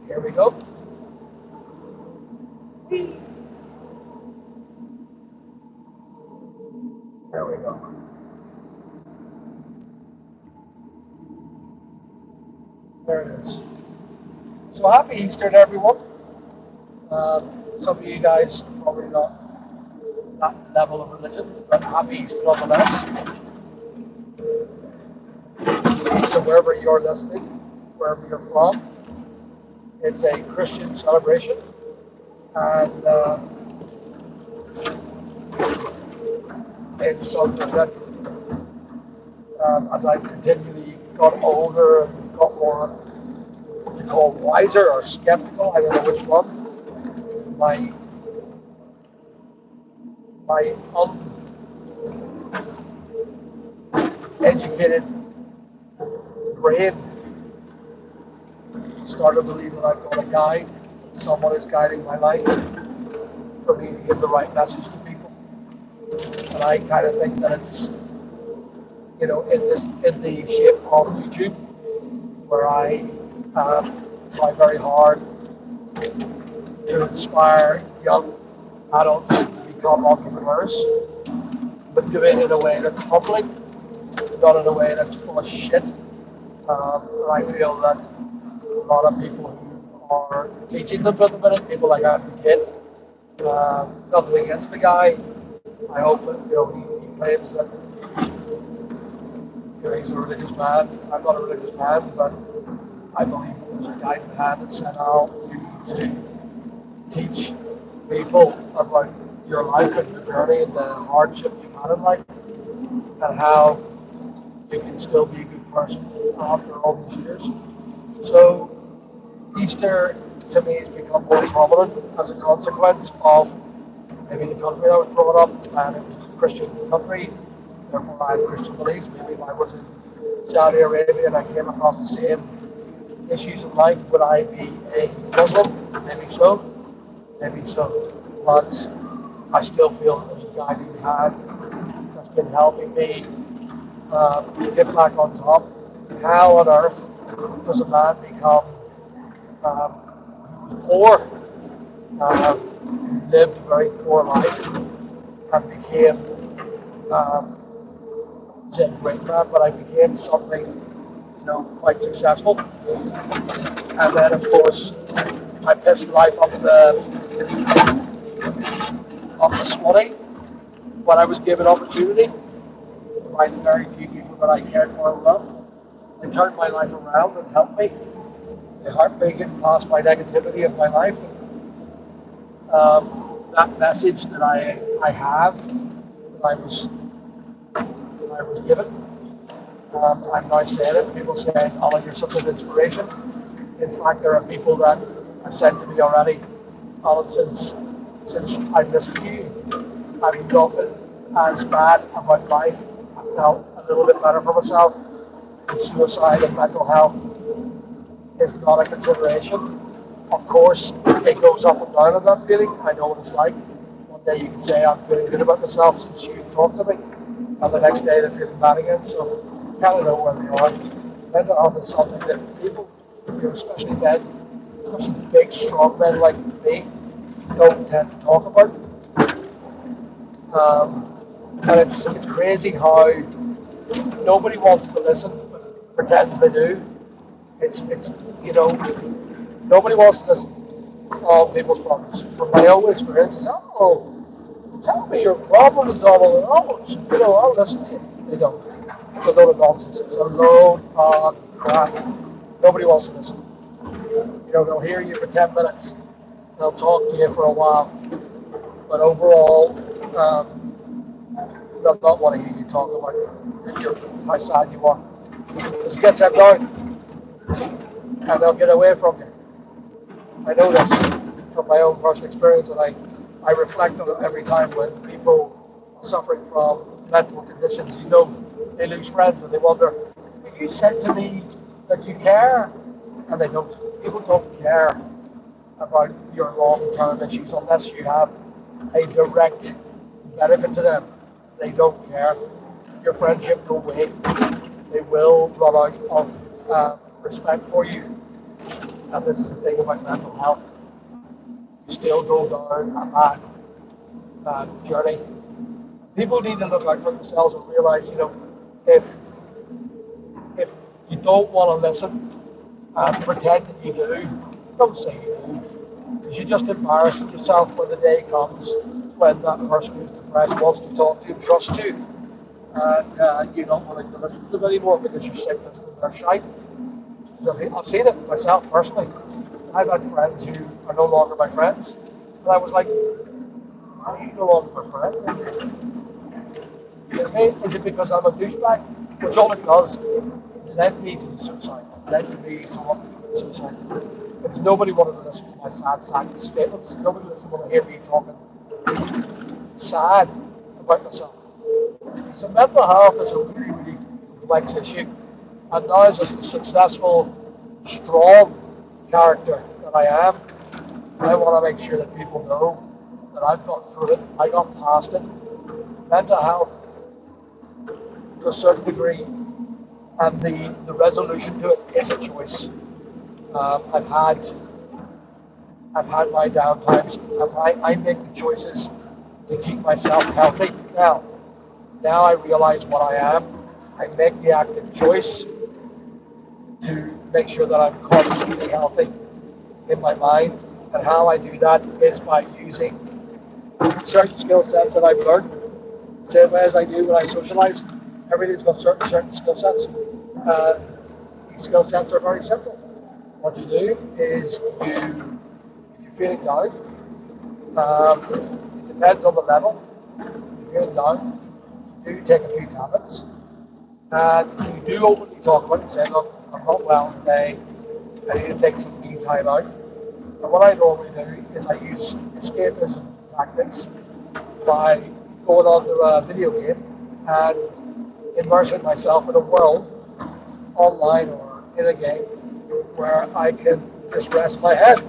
Here we go. There we go. There it is. So happy Easter to everyone. Some of you guys probably not that level of religion, but happy Easter nonetheless. So wherever you're listening, wherever you're from, it's a Christian celebration, and it's something that as I continually got older and got more what you call wiser or skeptical, I don't know which one, my uneducated brain started to believe that I've got a guide, someone is guiding my life for me to give the right message to people. And I kind of think that it's, in the shape of YouTube, where I try very hard to inspire young adults to become entrepreneurs, but do it in a way that's humbling, not in a way that's full of shit. And I feel that a lot of people who are teaching them at the minute, people like AlanC, nothing against the guy. I hope that he claims that he's a religious man. I'm not a religious man, but I believe there's a guiding hand that said, you need to teach people about your life and your journey and the hardship you've had in life and how you can still be a good person after all these years. So Easter to me has become more prominent as a consequence of maybe the country I was brought up, and it was a Christian country, therefore I have Christian beliefs. Maybe if I was in Saudi Arabia and I came across the same issues in life, would I be a Muslim? Maybe so. But I still feel that there's a guiding hand that's been helping me get back on top. How on earth does a man become poor, lived a very poor life, and became, a great man, but I became something, quite successful. And then, of course, I pissed life up the swanny when I was given opportunity by the very few people that I cared for and loved. They turned my life around and helped me. They helped me get past my negativity of my life. That message that I have, that I was given, I'm now saying it. People say, Alan, you're such an inspiration. In fact, there are people that have said to me already, Alan, since I've listened to you, I've not been as bad about life. I felt a little bit better for myself. And suicide and mental health is not a consideration. Of course, it goes up and down on that feeling. I know what it's like. One day you can say, I'm feeling good about myself since you talked to me. And the next day they're feeling bad again. So you kind of know where they are. Mental health is something that people, especially men, especially big, strong men like me, don't tend to talk about. And it's crazy how nobody wants to listen, but pretends they do. It's nobody wants to listen to people's problems. From my own experiences, tell me your problems, I'll listen to you. They don't. It's a load of nonsense. It's a load of crap. Nobody wants to listen. They'll hear you for 10 minutes. They'll talk to you for a while. But overall, they'll not want to hear you talk about how sad you are. Just get them down, and they'll get away from you. I know this from my own personal experience, and I reflect on it every time when people suffering from mental conditions, they lose friends and they wonder, you said to me that you care, and they don't. People don't care about your long-term issues unless you have a direct benefit to them. They don't care. Your friendship will wait. They will run out of respect for you. And this is the thing about mental health. You still go down a bad journey. People need to look out for themselves and realize, if if you don't want to listen and pretend that you do, don't say you do. Because you just embarrass yourself when the day comes when that person who's depressed wants to talk to you and trust you. And you don't want to listen to them anymore because you're sick listening to their shite. So I've seen it myself personally. I've had friends who are no longer my friends. And I was like, are you no longer my friend? You know what I mean? Is it because I'm a douchebag? Which all it does, it led me to the suicide. It led to me to want to commit suicide. Because nobody wanted to listen to my sad statements. Nobody wanted to hear me talking sad about myself. So mental health is a really, really complex issue. And now as a successful, strong character that I am, I want to make sure that people know that I've got through it, I got past it. Mental health, to a certain degree, and the resolution to it is a choice. I've had my downtimes, and I make the choices to keep myself healthy. Now I realize what I am. I make the active choice to make sure that I'm constantly healthy in my mind. And how I do that is by using certain skill sets that I've learned. Same way as I do when I socialize. Everybody's got certain skill sets. These skill sets are very simple. What you do is if you're feeling down, it depends on the level. If you're feeling down, you do take a few tablets. And you do openly talk about it and say, look, I'm not well today. I need to take some me time out. And what I normally do is I use escapism tactics by going onto a video game and immersing myself in a world, online or in a game, where I can just rest my head.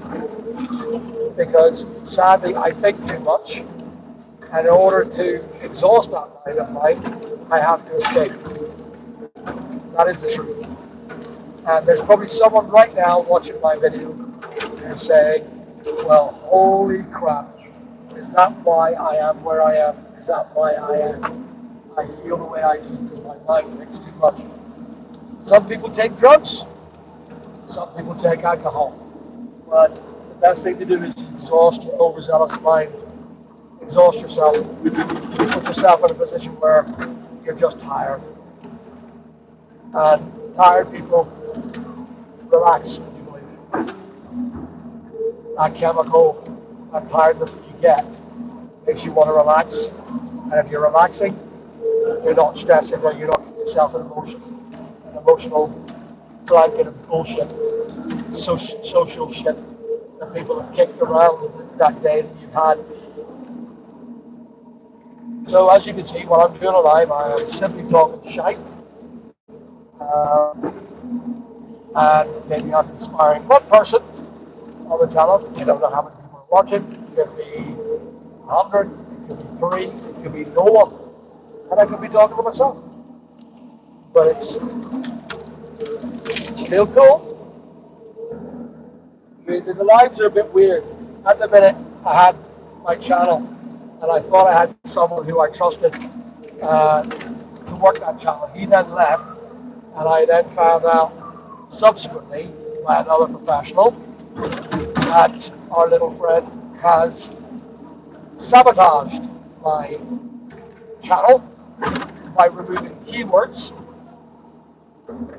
Because sadly, I think too much. And in order to exhaust that mind of mine, I have to escape. That is the truth. And there's probably someone right now watching my video who's saying, well, holy crap, is that why I am where I am? Is that why I feel the way I do because my mind thinks too much? Some people take drugs, some people take alcohol. But the best thing to do is exhaust your overzealous mind. Exhaust yourself. Put yourself in a position where you're just tired. And tired people relax, would you believe? That chemical, that tiredness that you get, makes you want to relax. And if you're relaxing, you're not stressing or you're not giving yourself an emotional blanket of bullshit, social shit that people have kicked around that day that you've had. So as you can see, what I'm doing live, I am simply talking shite. And maybe I'm inspiring one person on the channel. You don't know how many people are watching. It could be 100, it could be 3, it could be no one. And I could be talking to myself. But it's still cool. The lives are a bit weird. At the minute, I had my channel, and I thought I had someone who I trusted to work that channel. He then left, and I then found out subsequently by another professional that our little friend has sabotaged my channel by removing keywords.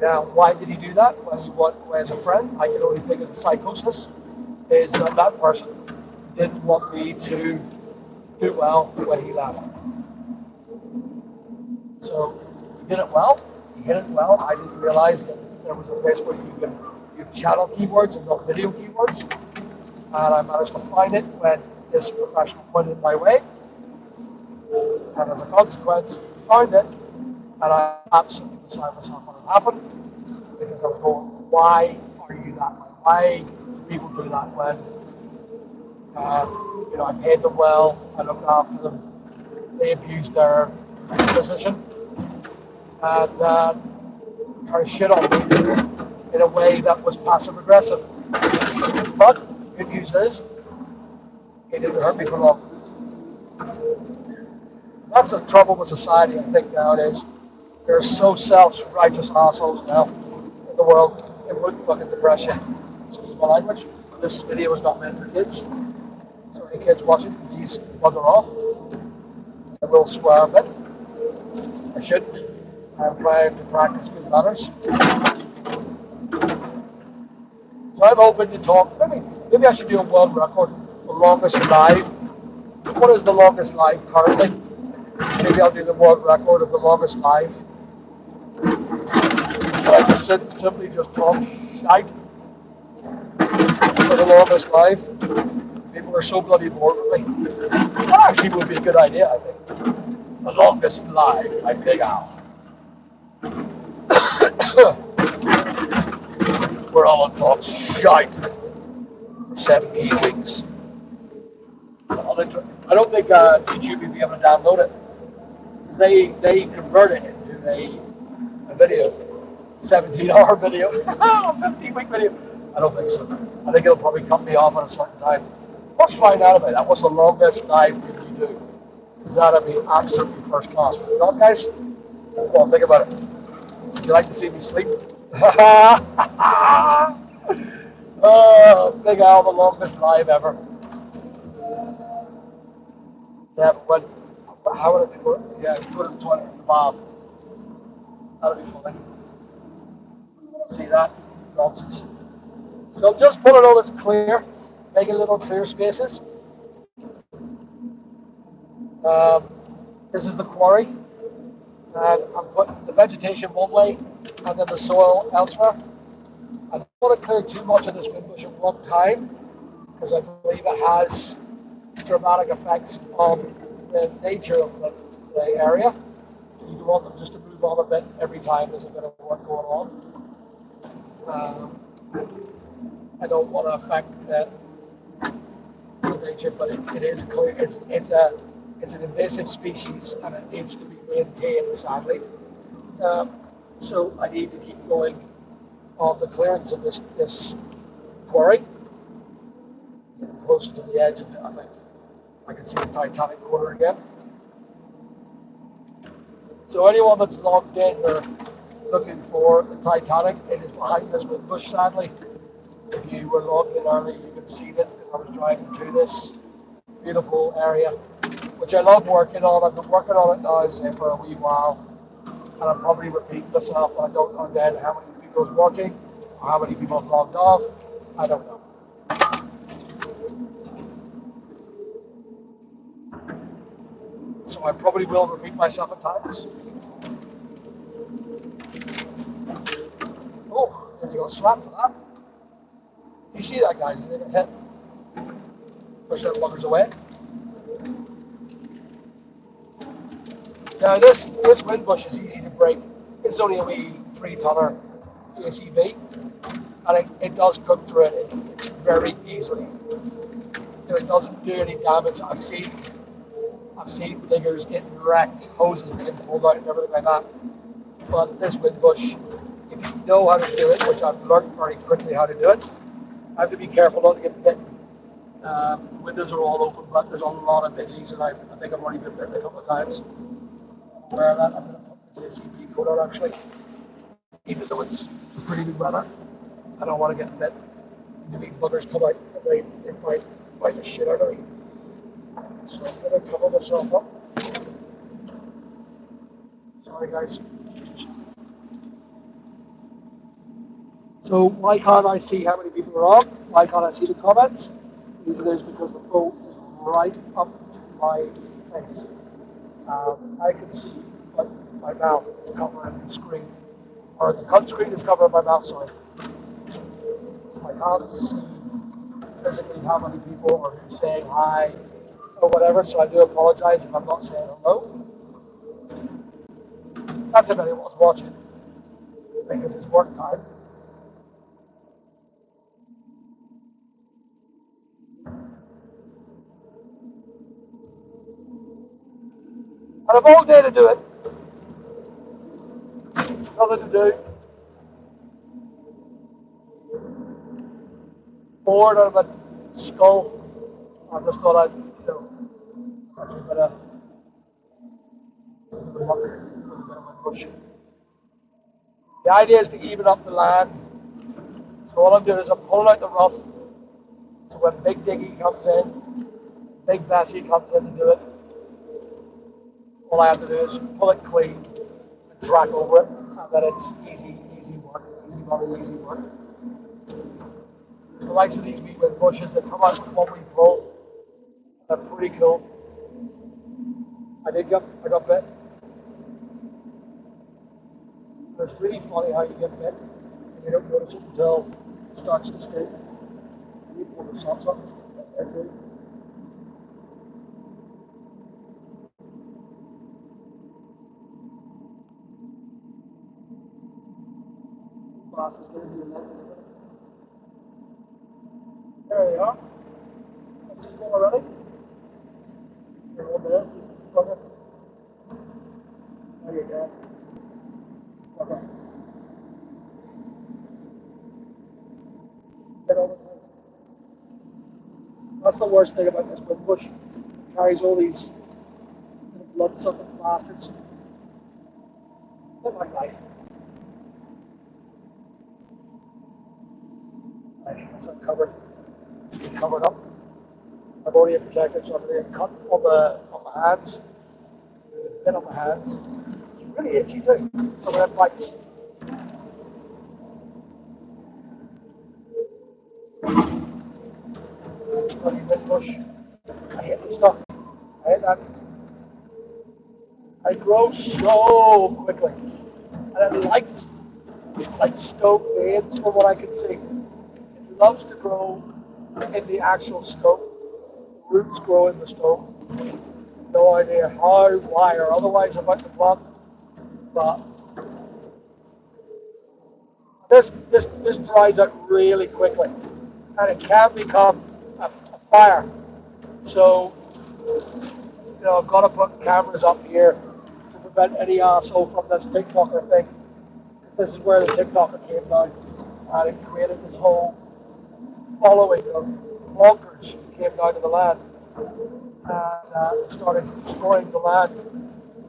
Now, why did he do that? Well, as a friend, I can only think of the psychosis is that that person didn't want me to do well when he left. So he did it well. He hit it well. I didn't realize that there was a place where you could use channel keywords and not video keywords. And I managed to find it when this professional pointed it my way. And as a consequence, I found it, and I absolutely decided myself what had happened, because I was going, why are you that way? Why do people do that when, I paid them well, I looked after them, they abused their position, and tried to shit on me in a way that was passive aggressive. But good news is, it didn't hurt me for long. That's the trouble with society, I think, nowadays. There's so self-righteous assholes now in the world. It would fucking depress you. Excuse my language. This video is not meant for kids. So any kids watching, please bugger off. I will swear a bit. I shouldn't. I'm trying to practice good manners. So I'm hoping to talk. Maybe I should do a world record. The longest live. What is the longest live currently? Maybe I'll do the world record of the longest live. But I just simply just talk shite for the longest live. People are so bloody bored with me. That actually would be a good idea, I think. The longest live by Big Al. Where Alan talks shite for 17 weeks. I don't think YouTube will be able to download it. They convert it into a video, 17-hour video, 17-week video. I don't think so. I think it'll probably cut me off at a certain time. Let's find out about that. What's the longest live can you do? Because that'll be absolutely first class. But you know, guys, well, think about it. Would you like to see me sleep? Oh, Big Al, the longest live ever. Yeah, but how would it work? Yeah, put it in the bath. That would be funny. See that? Nonsense. So just put it all as clear, making little clear spaces. This is the quarry. And I'm putting the vegetation one way and then the soil elsewhere. I don't want to clear too much of this windbush at one time because I believe it has dramatic effects on the nature of the area. So you want them just to move on a bit every time there's a bit of work going on. I don't want to affect the nature, but it is clear. It's an invasive species and it needs to be maintained, sadly. So I need to keep going on the clearance of this quarry. Getting closer to the edge, and I think I can see the Titanic quarter again. So anyone that's logged in or looking for the Titanic, it is behind this windbush, sadly. If you were logged in early, you could see it because I was driving through this beautiful area, which I love working on. I've been working on it now for a wee while, and I'm probably repeating myself, but I don't know then how many people are watching, or how many people have logged off. I don't know. So I probably will repeat myself at times. Oh, and you got slapped for that. You see that, guys? You didn't hit. Push that buggers away. Now this windbush is easy to break. It's only a wee 3-tonner JCB, and it does come through it very easily. You know, it doesn't do any damage. I've seen diggers getting wrecked, hoses being pulled out and everything like that. But this windbush, if you know how to do it, which I've learned very quickly how to do it, I have to be careful not to get bitten. Windows are all open, but there's a lot of biddies, and I think I've already been bitten a couple of times. Where that, I'm going to put the JCB foot on actually, even though it's pretty good weather. I don't want to get bit. The big buggers come out and they bite the shit out of me. So I'm going to cover myself up. Sorry guys. So why can't I see how many people are on? Why can't I see the comments? It is because the phone is right up to my face. I can see, but my mouth is covering the screen. Or the cut screen is covering my mouth, sorry. So I can't see physically how many people are saying hi or whatever, so I do apologize if I'm not saying hello. That's if anyone's watching, because it's work time. And I've all day to do it. Nothing to do. bored out of a skull. I just thought I'd, such a bit of luck, a little bit of a bush. The idea is to even up the land. So what I'm doing is I'm pulling out the rough. So when big diggy comes in, big Bessie comes in to do it, all I have to do is pull it clean and track over it, and then it's easy work, easy money, easy work. The likes of these wee wind bushes that come out with one wee pull, they're pretty cool. I got bit. It's really funny how you get bit, and you don't notice it until it starts to sting. You pull the socks up, they're good. There you are. I see one already. You're over there. Okay. There you go. Okay. Get over there. That's the worst thing about this wind bush. It carries all these blood-sucking bastards. Not like life. So I'm covered up. I've already protected, so I'm going to cut on the hands. A bit on my hands. It's really itchy too. Some of them bites. Bloody wind bush. I hate this stuff. I hate that. I grow so quickly. And it likes like stone veins from what I can see. It loves to grow in the actual stone. Roots grow in the stone. No idea how, why, or otherwise about the plant, but this dries out really quickly, and it can become a fire. So, I've got to put cameras up here to prevent any asshole from this TikToker thing, because this is where the TikToker came down, and it created this whole following of bloggers who came down to the land and started destroying the land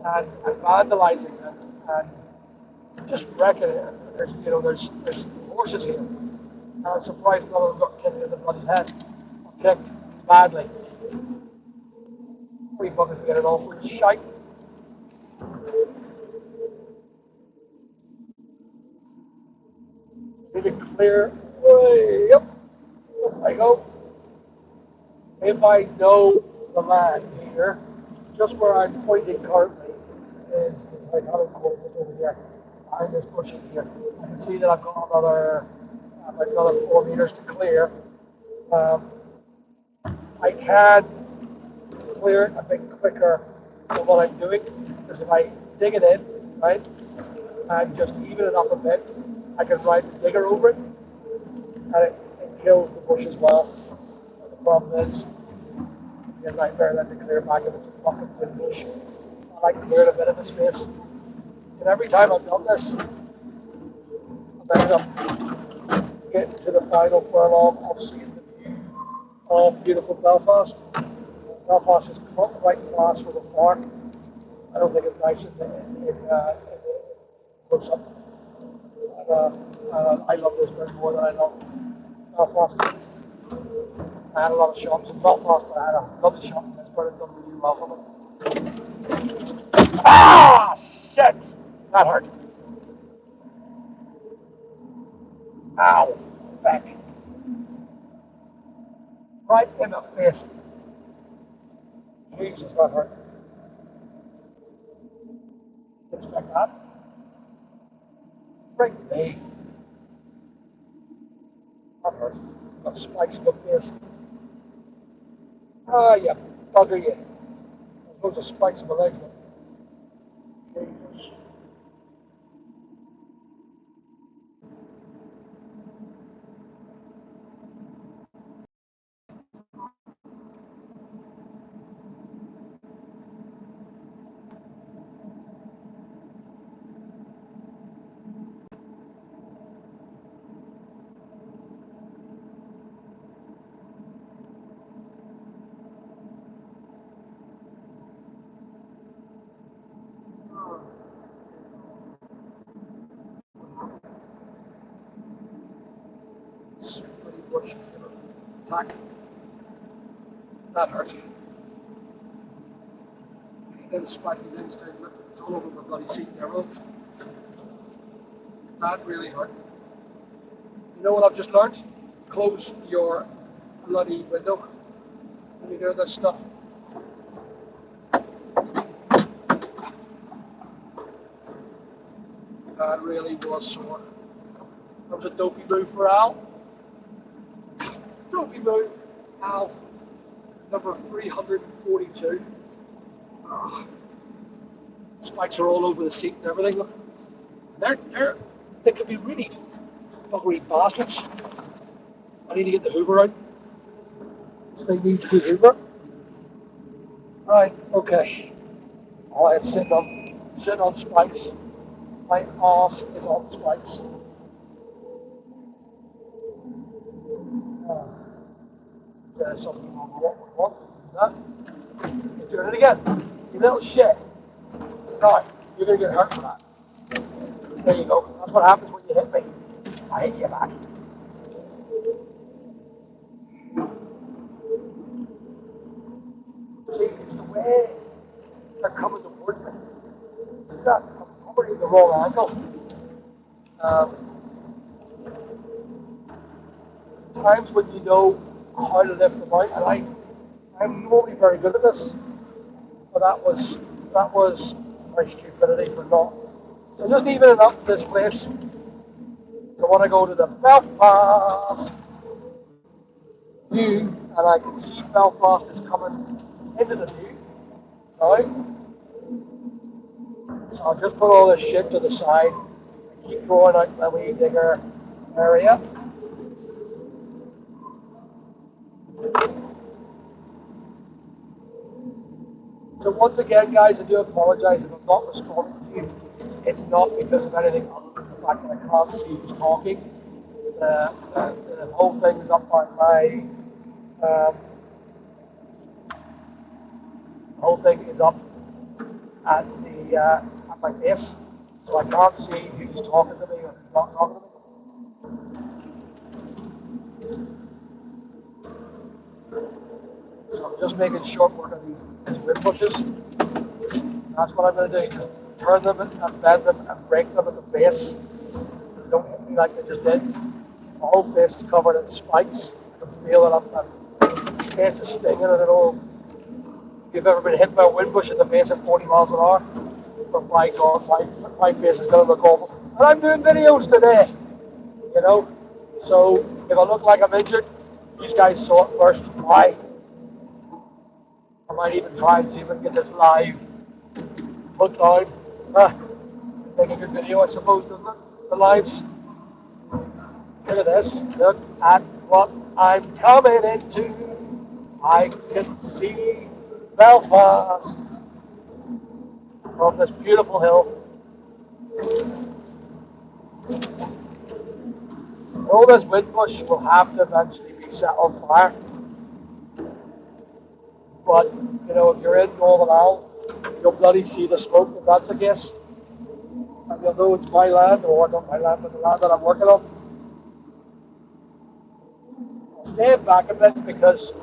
and vandalizing it and just wrecking it. There's horses here. And I'm surprised none of them got kicked in the bloody head. Kicked badly. Pretty bugging to get it off with shite. Need to clear way up. There I go. If I know the land here, just where I'm pointing currently is the Italian court over here, behind this bush in here. I can see that I've got another 4 meters to clear. I can clear it a bit quicker than what I'm doing, because if I dig it in, right, and just even it up a bit, I can ride the digger over it, and it kills the bush as well. The problem is, it's a nightmare then to clear back if it's a fucking wind bush. I like clearing a bit of the space. And every time I've done this, I've ended up getting to the final furlong of seeing the view of beautiful Belfast. Belfast is quite class for the far. I don't think it's nice in close up. I love this bird more than I love Belfast. I had a lot of shots in Belfast, but I had a lovely shot in this bird and done really well from it. Ah, shit! That hurt. Ow, back. Right in the face. Jesus, that hurt. Didn't expect that. Bring me. That hurt. Got spikes in the face. Ah, yeah, bugger you. There's loads of spikes in my legs. Jesus. Bloody bush attack. That hurt. Then the spiky things it's all over my bloody seat there, bro. That really hurt. You know what I've just learned? Close your bloody window when you do this stuff. That really was sore. That was a dopey move for Al. Dopey move, Al. Number 342. Oh, spikes are all over the seat and everything. Look, they can be really buggery bastards. I need to get the Hoover out. This thing needs to be Hoover. Right, okay. Oh, it's sitting on spikes. My arse is on spikes. There's something wrong with what? That. He's doing it again. You little shit. No, you're going to get hurt for that. There you go. That's what happens when you hit me. I hit you back. See, it's the way they're coming towards me. See that? I'm probably in the wrong angle. Times when you know how to lift them out, and I'm normally very good at this, but that was my stupidity for not. So just evening up this place. So when I go to the Belfast view, and I can see Belfast is coming into the view, right? So I'll just put all this shit to the side, keep drawing out my wee digger area. So once again, guys, I do apologise if I'm not responding to you. It's not because of anything other than the fact that I can't see who's talking. The whole thing is up by my. The whole thing is up at my face, so I can't see who's talking to me or who's not talking to me. So I'm just making short work of these wind bushes. That's what I'm going to do. Just turn them and bend them and break them at the base so they don't hit me like they just did. My whole face is covered in spikes. I can feel it up. My face is stinging. I don't know if you've ever been hit by a wind bush in the face at 40 miles an hour. But my God, my face is going to look awful. And I'm doing videos today, you know. So if I look like I'm injured, these guys saw it first. Why? I might even try and see if I can get this live put down. Make a good video, I suppose, doesn't it? The lives. Look at this. Look at what I'm coming into. I can see Belfast from this beautiful hill. All this wind bush will have to eventually be set on fire. But, you know, if you're in Northern Ireland, you'll bloody see the smoke if that's the case. And you'll know it's my land, or not my land, but the land that I'm working on. I'll stand back a bit because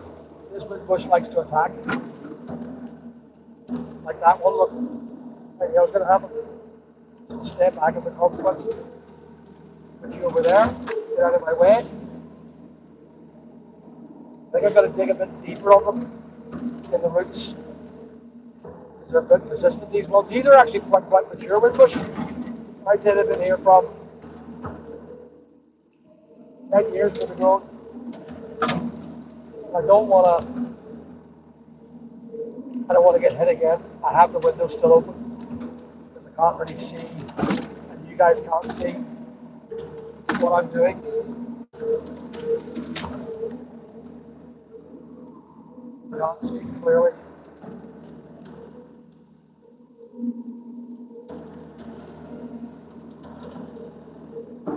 this wind bush likes to attack. Like that one, look. Right here, what's going to happen? So I'll stand back as a consequence. Put you over there, get out of my way. I think I've got to dig a bit deeper on them in the roots. Because they're a bit resistant, these ones. These are actually quite mature wind bush. I'd say they've been here from 10 years to the grown. I don't want to get hit again. I have the window still open because I can't really see, and you guys can't see what I'm doing. I can't see clearly.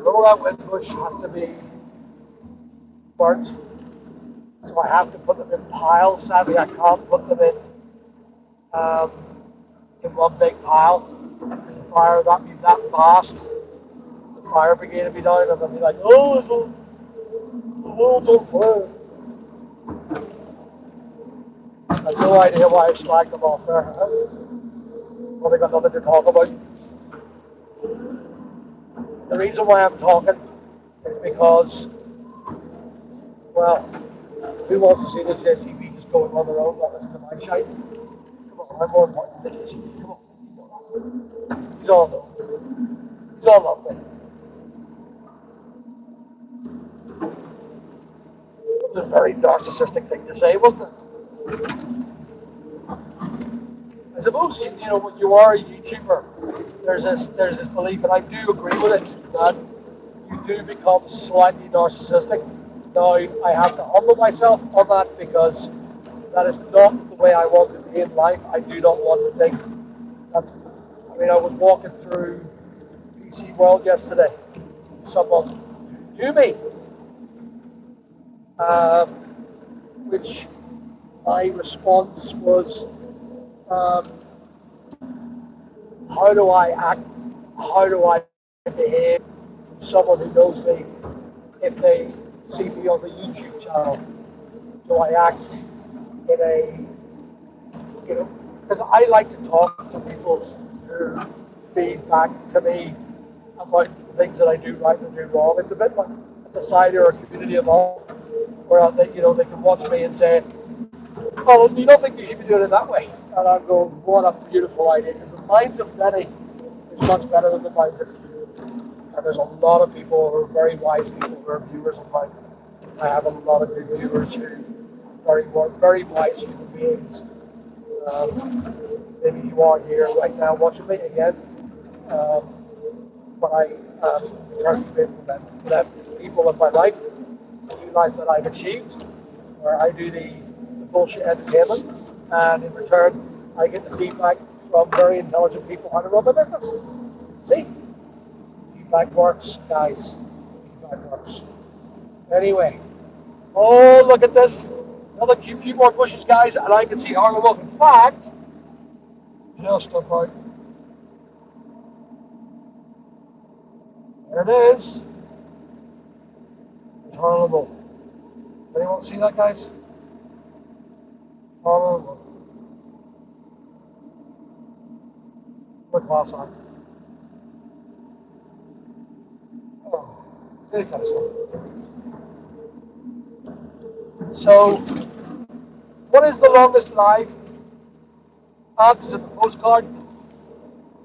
All that wind bush has to be burnt, so I have to put them in piles. Sadly, I can't put them in one big pile because the fire that vast. The fire brigade will be down, and they'll be like, "Oh, world's on fire. I have no idea why I slagged them off there. Probably got nothing to talk about. The reason why I'm talking is because, well, who wants to see this JCB just going on their own, not listen to my shite? Come on, I'm more important than JCB. Come on. He's all over. He's all up there. It was a very narcissistic thing to say, wasn't it? I suppose you know when you are a YouTuber, there's this belief, and I do agree with it, that you do become slightly narcissistic. Now I have to humble myself on that because that is not the way I want to be in life. I do not want to think that. I mean, I was walking through PC World yesterday. Someone knew me, um, which my response was, um, how do I act? How do I behave? Someone who knows me, if they see me on the YouTube channel, do I act in a, you know, because I like to talk to people who feed back to me about things that I do right and do wrong. It's a bit like a society or a community of all, where they, you know, they can watch me and say, "Oh, you don't think you should be doing it that way?" And I'm going, "What a beautiful idea!" Because the minds of many is much better than the minds of few. And there's a lot of people who are very wise people who are viewers of mine. I have a lot of good viewers who are very wise human beings. Maybe you are here right now watching me again. Um, but I turn to them people of my life, the new life that I've achieved, where I do the bullshit entertainment, and in return, I get the feedback from very intelligent people how to run the business. See? Feedback works, guys. Feedback works. Anyway, oh, look at this. Another few more bushes, guys, and I can see Harlem Wolf. In fact, just about. There it is. Harlem Wolf. Anyone see that, guys? Harlem Wolf. What class on? Oh, very kind of stuff. So, what is the longest live? Answers in the postcard.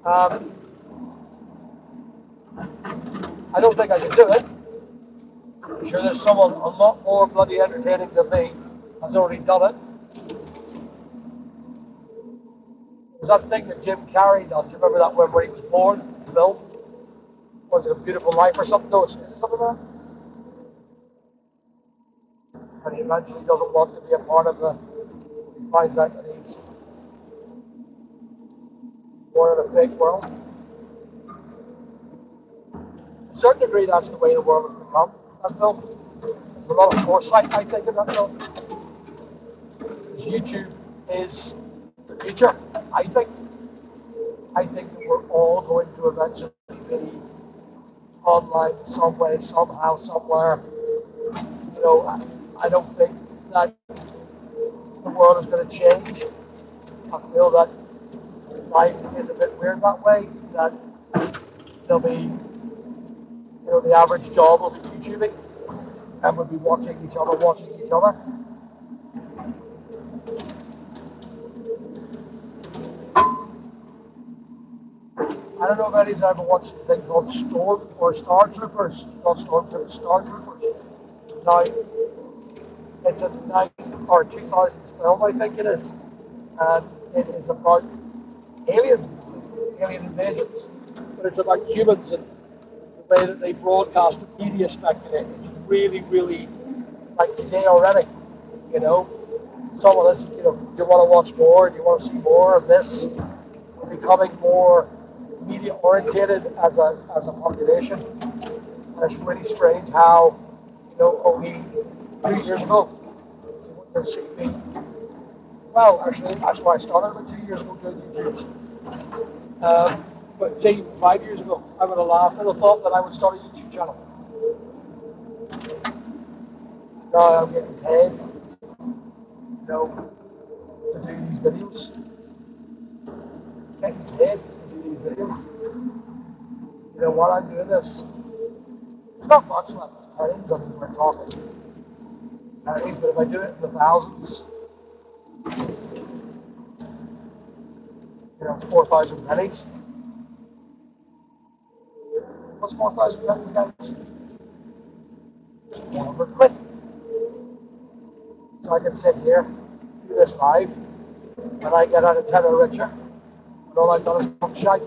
Um, I don't think I can do it. I'm sure there's someone a lot more bloody entertaining than me has already done it. Was that thing that Jim Carrey done? Do you remember that one where he was born? Film? Was it A Beautiful Life or something? No, is it something like that? And he eventually doesn't want to be a part of the. He finds out that he's born in a fake world. To a certain degree, that's the way the world has become. That film. There's a lot of foresight, I think, in that film. Because YouTube is the future, I think. I think that we're all going to eventually be online some way, somehow, somewhere. You know, I don't think that the world is going to change. I feel that life is a bit weird that way, that there'll be, you know, the average job will be YouTubing, and we'll be watching each other. I don't know if anybody's ever watched a thing called Storm or Star Troopers, not Storm Troopers, Star Troopers. Now, it's a 2000s film, I think it is, and it is about alien invasions, but it's about humans and the way that they broadcast the media speculate. It's really, really like today already, you know. Some of this, you know, you want to watch more and you want to see more of this. We're becoming more media oriented as a population. And it's really strange how, you know, only 2 years ago, you wouldn't have seen me. Well, actually, that's why I started about 2 years ago doing YouTube. But say 5 years ago, I would have laughed at the thought that I would start a YouTube channel. Now I'm getting paid, you know, to do these videos. Getting paid to do these videos. You know what I'm doing this. It's not much like pennies. I mean, we're talking pennies, but if I do it in the thousands, you know, 4,000 pennies. What's 4,000 pennies? Just 100 quid. So I can sit here, do this live, and I get out a tenner richer. And all I've done is talk shite.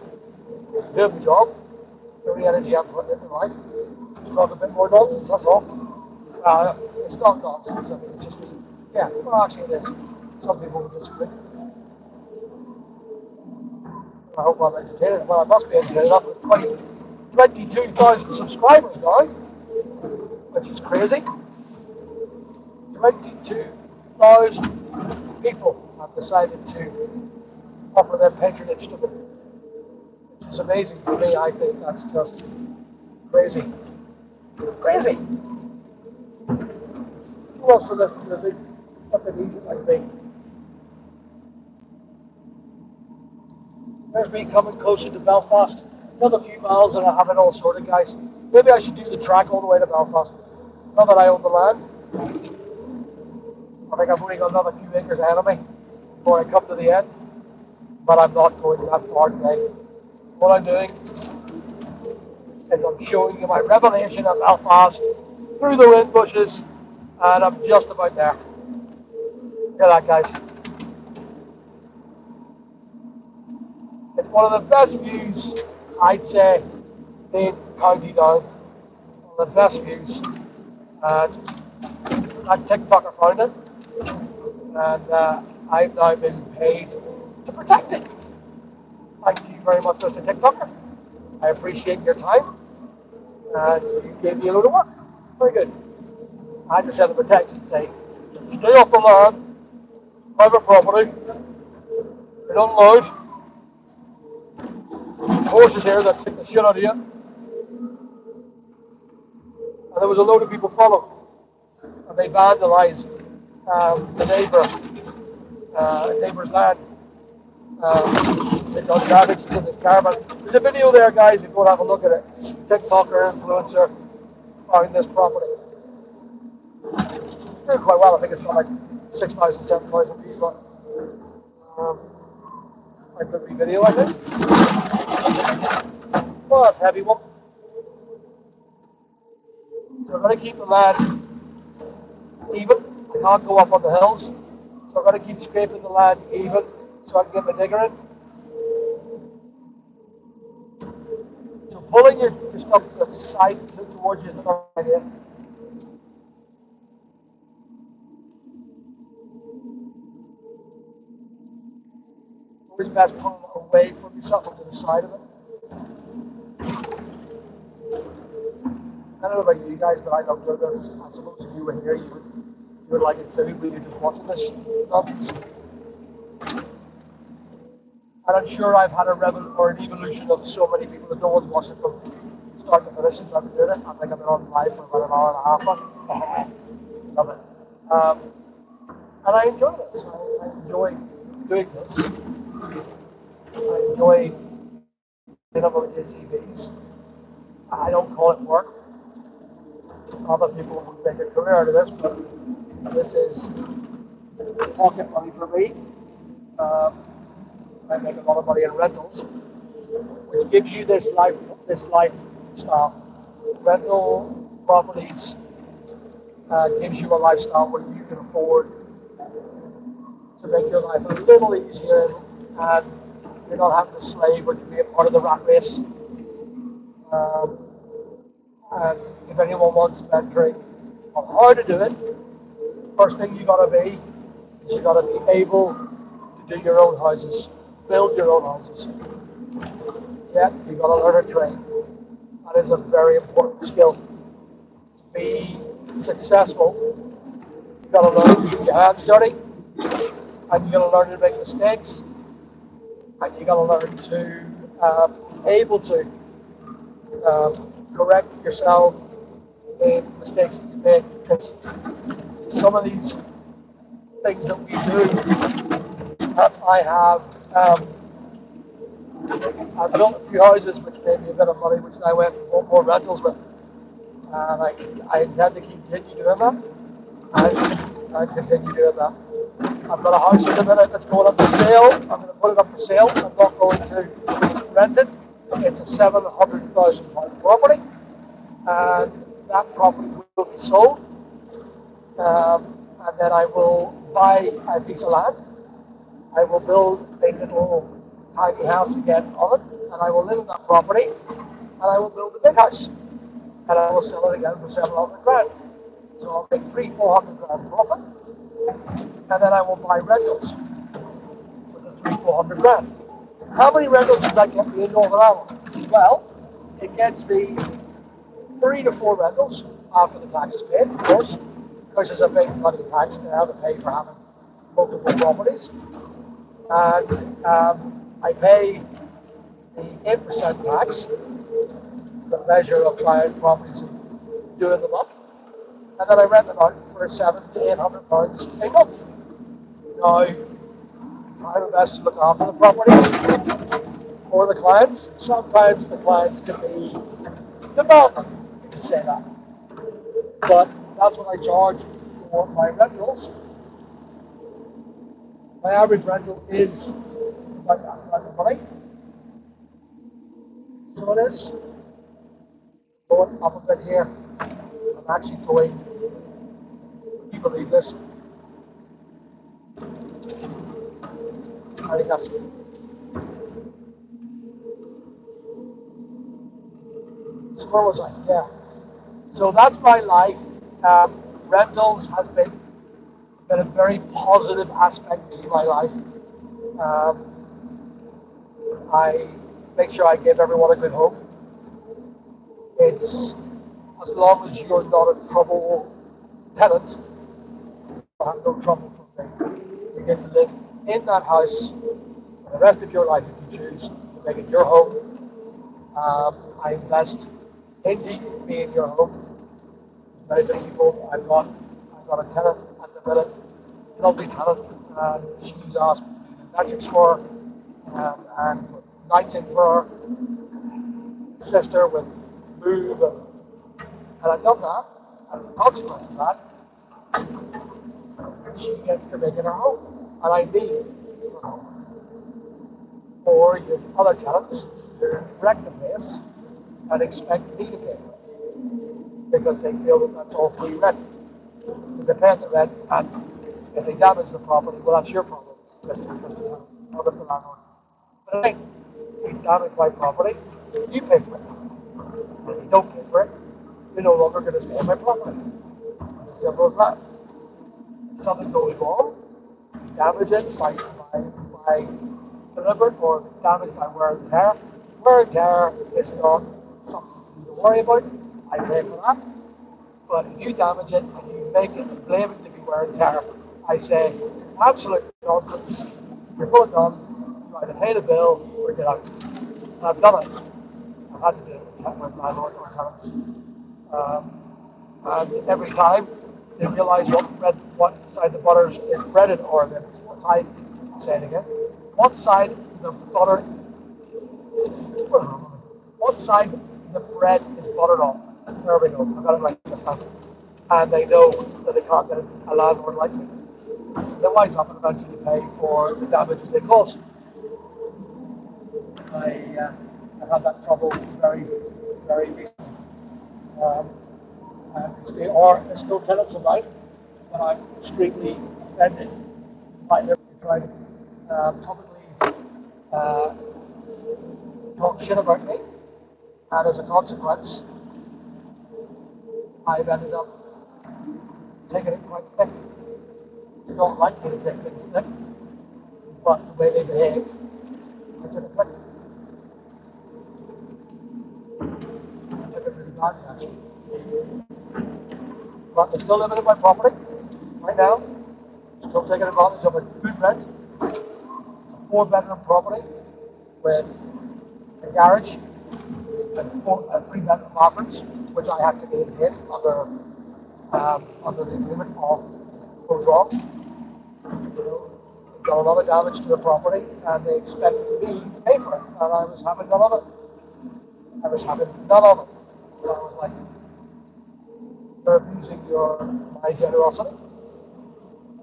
Do my job, do the energy I'm putting into life. Just talk a bit more nonsense, that's all. It's not nonsense, I mean, it's just, yeah, well actually it is. Some people will disagree. I hope I'm entertaining. Well, I must be entertaining. I've got 22,000 subscribers now, which is crazy. 22,000 people have decided to offer their patronage to me, which is amazing for me. I think that's just crazy. Crazy. Who else are the big fucking Egypt like me? There's me coming closer to Belfast. Another few miles and I have it all sorted, guys. Maybe I should do the track all the way to Belfast. Now that I own the land, I think I've only got another few acres ahead of me before I come to the end. But I'm not going that far today. What I'm doing is I'm showing you my revelation of Belfast through the wind bushes, and I'm just about there. Look at that, guys. It's one of the best views, I'd say, in County Down. One of the best views. And that TikToker found it, and I've now been paid to protect it. Thank you very much, Mr. TikToker. I appreciate your time, and you gave me a load of work. Very good. I had to send him a text and say, stay off the land, private property, you're not allowed. Horses here that kick the shit out of you. And there was a load of people following, and they vandalised the neighbour's land. They done damage to the caravan. There's a video there, guys, if you go and have a look at it. TikToker influencer found this property. Doing quite well. I think it's got like 6,000, 7,000 views, but quite a good video, I think. Well, that's a heavy one. So I'm going to keep the land even. I can't go up on the hills, so I'm going to keep scraping the land even so I can get my digger in. So pulling your stuff to the side towards you is not an idea. Always best pulling it away from yourself to the side of it. I don't know about you guys, but I love doing this. I suppose if you were here, you would like it too, but you're just watching this nonsense. And I'm sure I've had an evolution of so many people that no one's watching from start to finish since I've been doing it. I think I've been on live for about an hour and a half now. Love it. And I enjoy this. I enjoy doing this. I enjoy being up with JCBs. I don't call it work. Other people would make a career out of this, but this is pocket money for me. I make a lot of money in rentals, which gives you this lifestyle. Rental properties gives you a lifestyle where you can afford to make your life a little easier, and you're not having to slave or to be a part of the rat race. And if anyone wants mentoring on how to do it, first thing you gotta be is you gotta be able to do your own houses, build your own houses. Yeah, you gotta learn a trade. That is a very important skill. To be successful, you gotta learn to get your hands dirty, and you gotta learn to make mistakes, and you gotta learn to able to correct yourself in mistakes that you make, because some of these things that we do, I have I've built a few houses which made me a bit of money, which I went and bought more rentals with, and I intend to continue doing that. I continue doing that. I've got a house at the minute that's going up for sale. I'm going to put it up for sale. I'm not going to rent it. It's a £700,000 property, and that property will be sold. And then I will buy a piece of land. I will build a little tiny house again on it, and I will live in that property, and I will build a big house, and I will sell it again for 700 grand. So I'll make 300-400 grand profit, and then I will buy rentals for the 300-400 grand. How many rentals does that get me in Northern Ireland? Well, it gets me 3 to 4 rentals after the tax is paid, of course, because there's a big bloody tax now to pay for having multiple properties. And I pay the 8% tax, the measure of buying properties and doing them up, and then I rent them out for £700 to £800 a month. Now, I try my best to look after the properties for the clients. Sometimes the clients can be demanding, you can say that. But that's what I charge for my rentals. My average rental is about that amount of money. So it is. Going up a bit here. I'm actually going, would you believe this? I think that's so where was I? Yeah. So that's my life. Rentals has been a very positive aspect to my life. I make sure I give everyone a good home. It's as long as you're not a trouble tenant, you'll have no trouble from me. You get to live in that house for the rest of your life if you choose to make it your home. I invest into you being your home. There's many people I've got a tenant at the minute, lovely tenant, and she's asked me to do metrics for her and put nights in for her sister with move, and I've done that, and the consequence of that, she gets to make it her home, and I need her home. Or you have other tenants who wreck the place and expect me to pay for it because they feel that that's all free rent. Because they pay the rent, and if they damage the property, well, that's your problem, Mr. Landlord. But I think if you damage my property, you pay for it. And if you don't pay for it, you're no longer going to stay on my property. It's as simple as that. If something goes wrong, you damage it by deliberate, or if it's damaged by wear and tear. Wear and tear is not something you need to worry about. I pay for that. But if you damage it and you make it and blame it to be wear and tear, I say, absolute nonsense. You're full of dumb. You either pay the bill or get out. And I've done it. I've had to do it with landlord or tenants. And every time they realise what side the butter is breaded, or what side, I'll say it again, what side the butter, what side the bread is buttered on. There we go, I've got it right this time. And they know that they can't get a landlord like me. They wise up and eventually pay for the damages they cause. I've had that trouble very, very recently. And it's still tenants of mine, but I'm extremely offended by them trying to publicly talk shit about me. And as a consequence, I've ended up taking it quite thick. They don't like me to take things thick, but the way they behave, I took it thick. I took it really badly, actually. But they're still living in my property right now, still taking advantage of a good rent. It's a 4-bedroom property with a garage and 3 bedroom bathrooms, which I have to maintain under under the agreement of goes wrong. You know, done a lot of damage to the property, and they expected me to pay for it, and I was having none of it. I was having none of it. And I was like, you're abusing my generosity.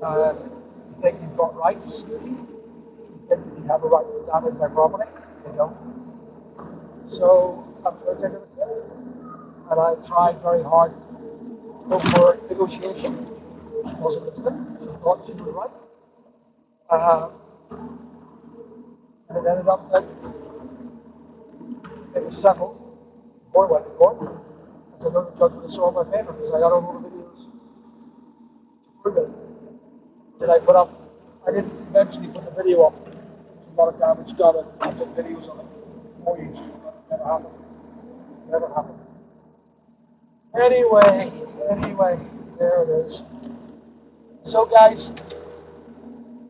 You think you've got rights? You think you have a right to damage my property? You don't. So I'm going to take it again. And I tried very hard to go for negotiation. She wasn't listening. She thought she was right. And it ended up that it was settled before it went to court. I said, no, the judge would have saw my favour because I got all the videos to prove it. Did I put up? I didn't eventually put the video up. There's a lot of damage done, and I took videos of it for YouTube. Never happened. Never happened. Anyway, there it is. So, guys,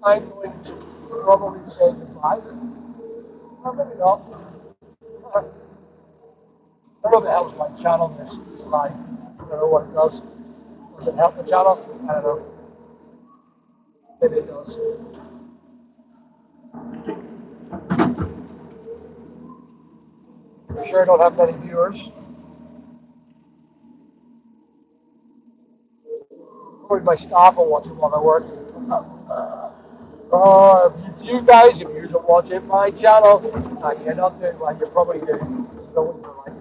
I'm going to probably say goodbye. Or maybe not. I don't know if it helps my channel, this live. I don't know what it does. Does it help the channel? I don't know. Maybe it does. I'm sure I don't have many viewers. Probably my staff will watch it while I work. If you guys, if you're watching my channel, you're not doing well, you're probably doing no one like.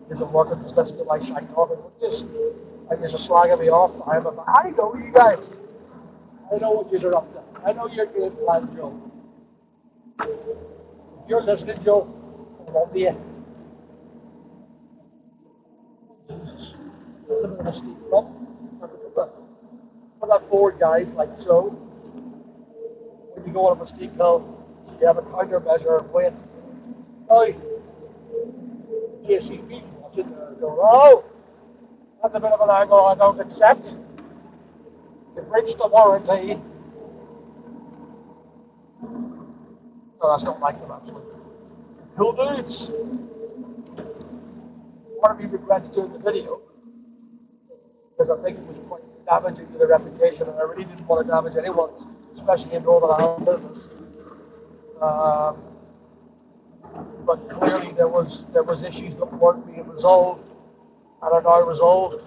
There's a worker just listen to my shite talking. Like there's a slagging me off. I know you guys. I know what you're up to. I know you're doing plan, Joe. If you're listening, Joe, I love you. Jesus. That's a bit of a steep bump. Put that forward, guys, like so. When you go on a steep hill, so you have a countermeasure of weight. Oh, JCB watching there going, oh, that's a bit of an angle I don't accept. You've breached the warranty. No, that's not like them actually. Cool dudes. Part of me regrets doing the video because I think it was quite damaging to their reputation, and I really didn't want to damage anyone's, especially in Northern Ireland business. But clearly there was issues that weren't being resolved and are now resolved,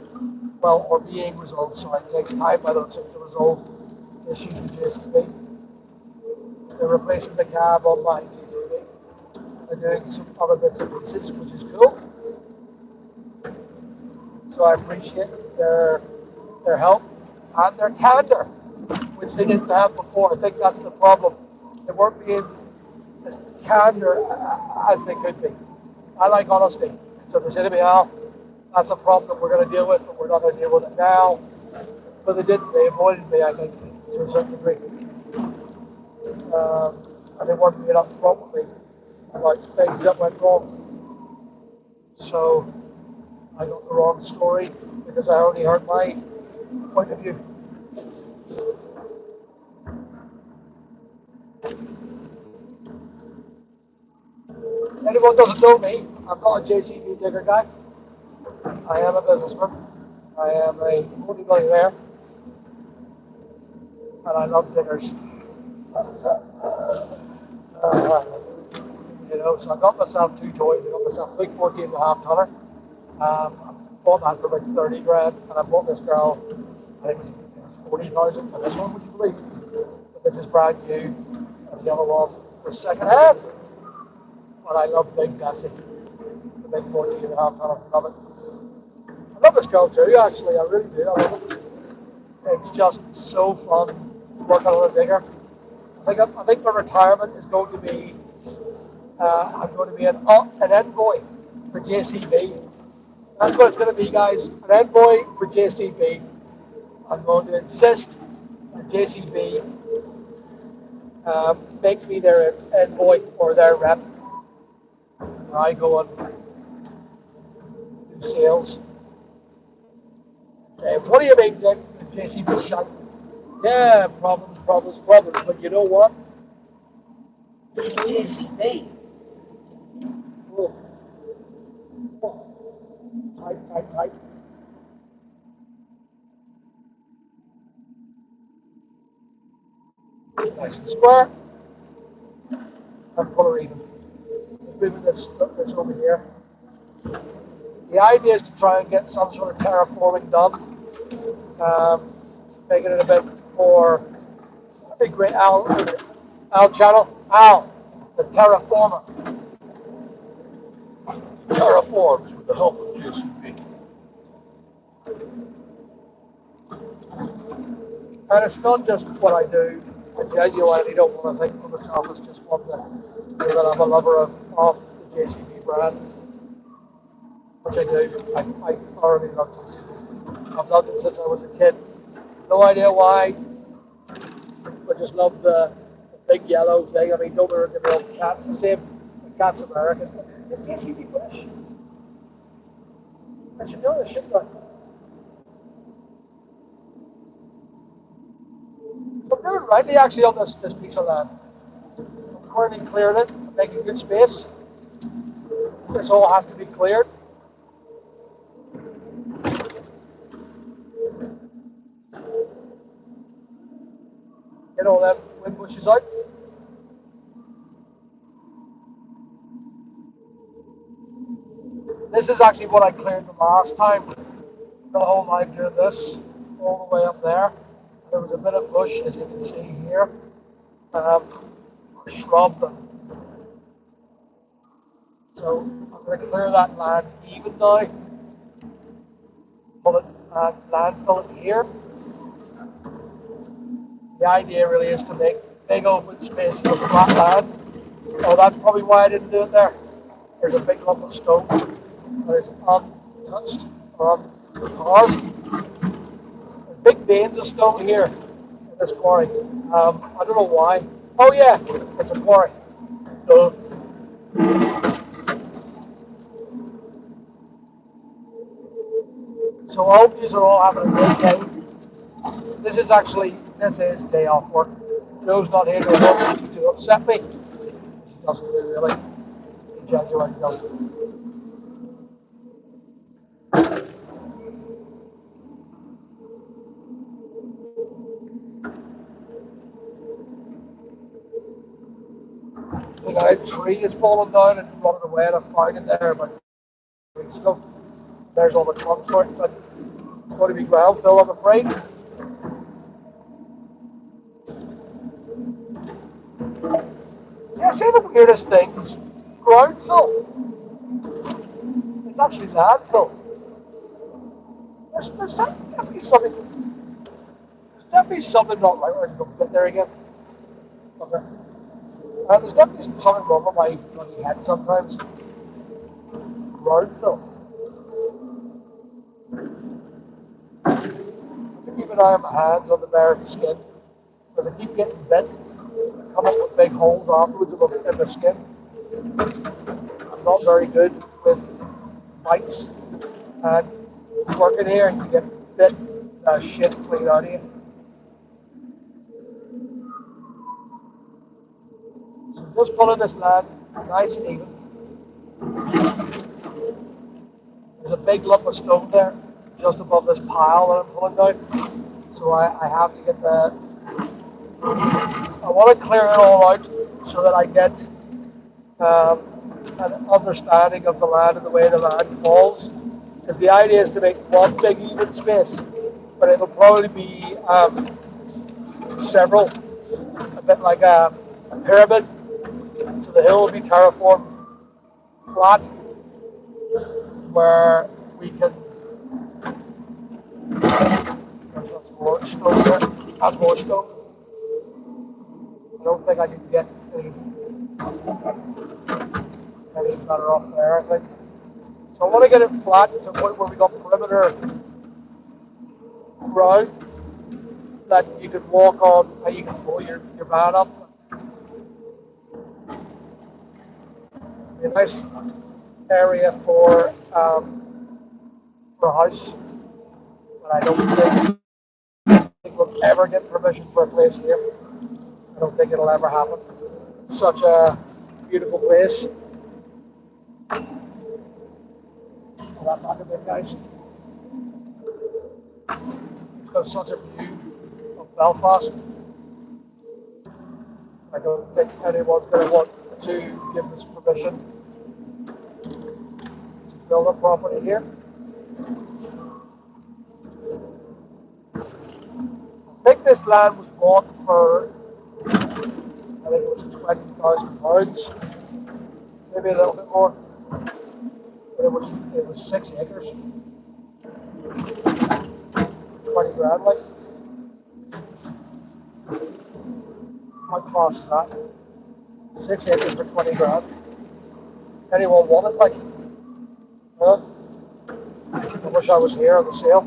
well, or being resolved. So it takes time, I don't think, to resolve issues with JCB. They're replacing the cab on my JCB. They're doing some other bits and pieces, which is cool. So I appreciate their help and their candor, which they didn't have before. I think that's the problem. They weren't being as candor as they could be. I like honesty. So they said to me, Al, that's a problem that we're going to deal with, but we're not going to deal with it now. But they didn't. They avoided me, I think, to a certain degree. And they weren't being upfront with me about things that went wrong. So I got the wrong story because I only heard my point of view. Anyone doesn't know me, I'm not a JCB digger guy. I am a businessman. I am a multi-millionaire. And I love diggers. So I got myself two toys. I got myself a big 14.5 tonner. I bought that for about 30 grand, and I bought this girl, I think it was 40,000 for this one, would you believe? But this is brand new, and the other one was second hand. But I love Big Bessie, the big 14.5 tonner. Love it. I love this girl too, actually. I really do. I love it. It's just so fun working on a digger. I think my retirement is going to be I'm going to be an envoy for JCB. That's what it's going to be, guys. An envoy for JCB. I'm going to insist that JCB make me their envoy or their rep. Where I go and do sales. Say, what do you mean, Dick? JCB shut. Yeah, problems. But you know what? It's JCB. Oh. Tight. nice and square, and pull it even. Moving this over here. The idea is to try and get some sort of terraforming done, making it a bit more. I think great Al channel. Al, the terraformer. Terraforms with the help of JCB. And it's not just what I do. I genuinely don't want to think of myself as just one that I'm a lover of the JCB brand, which I do. I thoroughly love JCB. I've loved it since I was a kid. No idea why. I just love the big yellow thing. I mean, don't get me wrong, cat's the same. The cat's American. Is JCB British? I should know this, shouldn't I? I'm doing rightly actually on this piece of land. I'm currently clearing it, making good space. This all has to be cleared. Get all them wind bushes out. This is actually what I cleared the last time. The whole line doing this all the way up there. There was a bit of bush, as you can see here, shrub. So I'm going to clear that land even now. Pull it and landfill it here. The idea really is to make big open spaces of flat land. Oh, that's probably why I didn't do it there. There's a big lump of stone that is untouched or uncarved. There's big veins of stone here in this quarry. I don't know why. Oh yeah, it's a quarry. So I hope you are all having a great day. This is day off work. Joe's not here to upset me. She doesn't really. He genuinely doesn't. A tree has fallen down and running away, and I found it there about 2 weeks ago. There's all the trunks for it, but it's going to be ground fill, I'm afraid. Yeah, say the weirdest things. Ground fill. It's actually landfill. There's definitely something not right. We're going to get there again. Okay. There's definitely something wrong with my bloody head sometimes. Ground fill. I have to keep an eye on my hands on the bare skin, because I keep getting bent. I come up with big holes afterwards in the skin. I'm not very good with bites, and working here, you get bit shit clean out of you. So just pulling this land nice and even. There's a big lump of stone there, just above this pile that I'm pulling down. So I have to get the. I want to clear it all out so that I get an understanding of the land and the way the land falls. Because the idea is to make one big even space, but it'll probably be several, a bit like a pyramid. So the hill will be terraformed flat, where we can. There's more stone there. That's more stone. I don't think I can get any better off there, I think. So I want to get it flat to the point where we got perimeter ground that you can walk on, and you can pull your van up. A nice area for a house, but I don't think we'll ever get permission for a place here. I don't think it'll ever happen. It's such a beautiful place. Pull that back a bit, guys. It's got such a view of Belfast. I don't think anyone's going to want to give us permission to build a property here. I think this land was bought for, I think it was £20,000, maybe a little bit more. But it was 6 acres, 20 grand, like. How class is that? 6 acres for 20 grand. Anyone want it, like? Huh? I wish I was here on the sale.